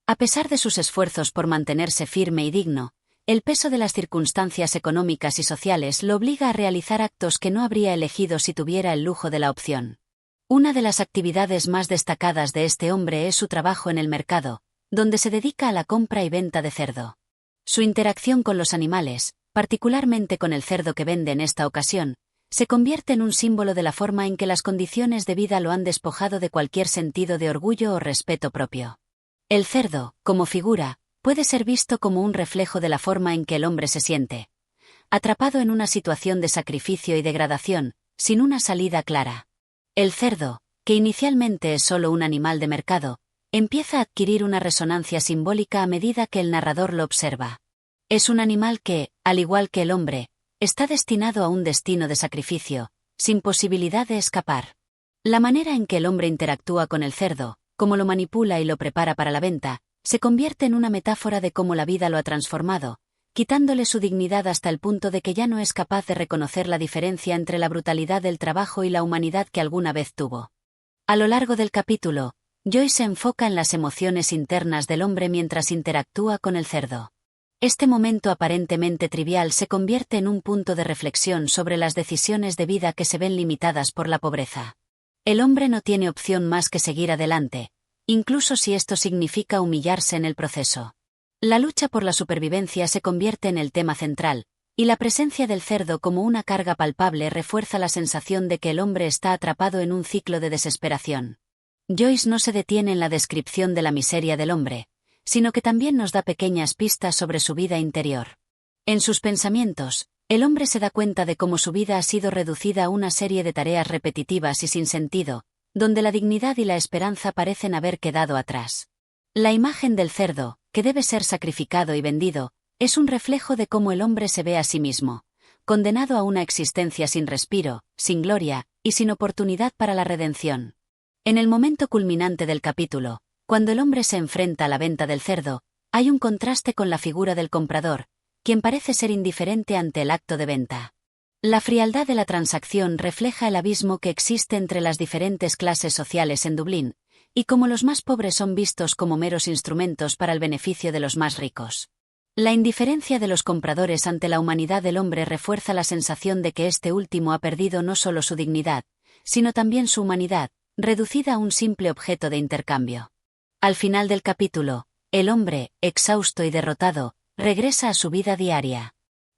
A pesar de sus esfuerzos por mantenerse firme y digno, el peso de las circunstancias económicas y sociales lo obliga a realizar actos que no habría elegido si tuviera el lujo de la opción. Una de las actividades más destacadas de este hombre es su trabajo en el mercado, donde se dedica a la compra y venta de cerdo. Su interacción con los animales, particularmente con el cerdo que vende en esta ocasión, se convierte en un símbolo de la forma en que las condiciones de vida lo han despojado de cualquier sentido de orgullo o respeto propio. El cerdo, como figura, puede ser visto como un reflejo de la forma en que el hombre se siente. Atrapado en una situación de sacrificio y degradación, sin una salida clara. El cerdo, que inicialmente es solo un animal de mercado, empieza a adquirir una resonancia simbólica a medida que el narrador lo observa. Es un animal que, al igual que el hombre, está destinado a un destino de sacrificio, sin posibilidad de escapar. La manera en que el hombre interactúa con el cerdo, cómo lo manipula y lo prepara para la venta, se convierte en una metáfora de cómo la vida lo ha transformado, quitándole su dignidad hasta el punto de que ya no es capaz de reconocer la diferencia entre la brutalidad del trabajo y la humanidad que alguna vez tuvo. A lo largo del capítulo, Joyce se enfoca en las emociones internas del hombre mientras interactúa con el cerdo. Este momento aparentemente trivial se convierte en un punto de reflexión sobre las decisiones de vida que se ven limitadas por la pobreza. El hombre no tiene opción más que seguir adelante, incluso si esto significa humillarse en el proceso. La lucha por la supervivencia se convierte en el tema central, y la presencia del cerdo como una carga palpable refuerza la sensación de que el hombre está atrapado en un ciclo de desesperación. Joyce no se detiene en la descripción de la miseria del hombre, sino que también nos da pequeñas pistas sobre su vida interior. En sus pensamientos, el hombre se da cuenta de cómo su vida ha sido reducida a una serie de tareas repetitivas y sin sentido, donde la dignidad y la esperanza parecen haber quedado atrás. La imagen del cerdo, que debe ser sacrificado y vendido, es un reflejo de cómo el hombre se ve a sí mismo, condenado a una existencia sin respiro, sin gloria, y sin oportunidad para la redención. En el momento culminante del capítulo, cuando el hombre se enfrenta a la venta del cerdo, hay un contraste con la figura del comprador, quien parece ser indiferente ante el acto de venta. La frialdad de la transacción refleja el abismo que existe entre las diferentes clases sociales en Dublín, y cómo los más pobres son vistos como meros instrumentos para el beneficio de los más ricos. La indiferencia de los compradores ante la humanidad del hombre refuerza la sensación de que este último ha perdido no solo su dignidad, sino también su humanidad, reducida a un simple objeto de intercambio. Al final del capítulo, el hombre, exhausto y derrotado, regresa a su vida diaria.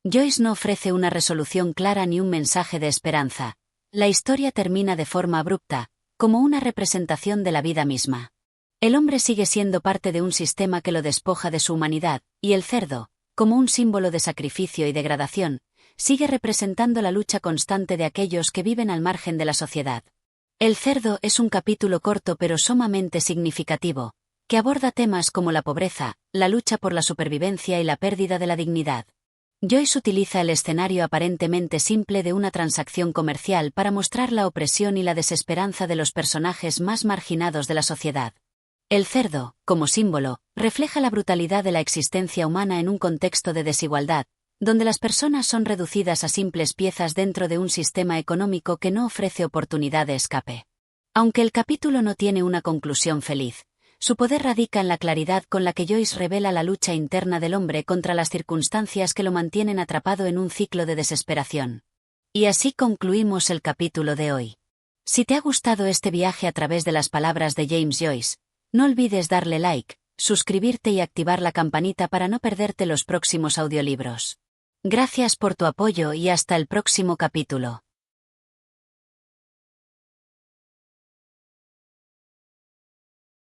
Joyce no ofrece una resolución clara ni un mensaje de esperanza. La historia termina de forma abrupta, como una representación de la vida misma. El hombre sigue siendo parte de un sistema que lo despoja de su humanidad, y el cerdo, como un símbolo de sacrificio y degradación, sigue representando la lucha constante de aquellos que viven al margen de la sociedad. El cerdo es un capítulo corto pero sumamente significativo, que aborda temas como la pobreza, la lucha por la supervivencia y la pérdida de la dignidad. Joyce utiliza el escenario aparentemente simple de una transacción comercial para mostrar la opresión y la desesperanza de los personajes más marginados de la sociedad. El cerdo, como símbolo, refleja la brutalidad de la existencia humana en un contexto de desigualdad, donde las personas son reducidas a simples piezas dentro de un sistema económico que no ofrece oportunidad de escape. Aunque el capítulo no tiene una conclusión feliz, su poder radica en la claridad con la que Joyce revela la lucha interna del hombre contra las circunstancias que lo mantienen atrapado en un ciclo de desesperación. Y así concluimos el capítulo de hoy. Si te ha gustado este viaje a través de las palabras de James Joyce, no olvides darle like, suscribirte y activar la campanita para no perderte los próximos audiolibros. Gracias por tu apoyo y hasta el próximo capítulo.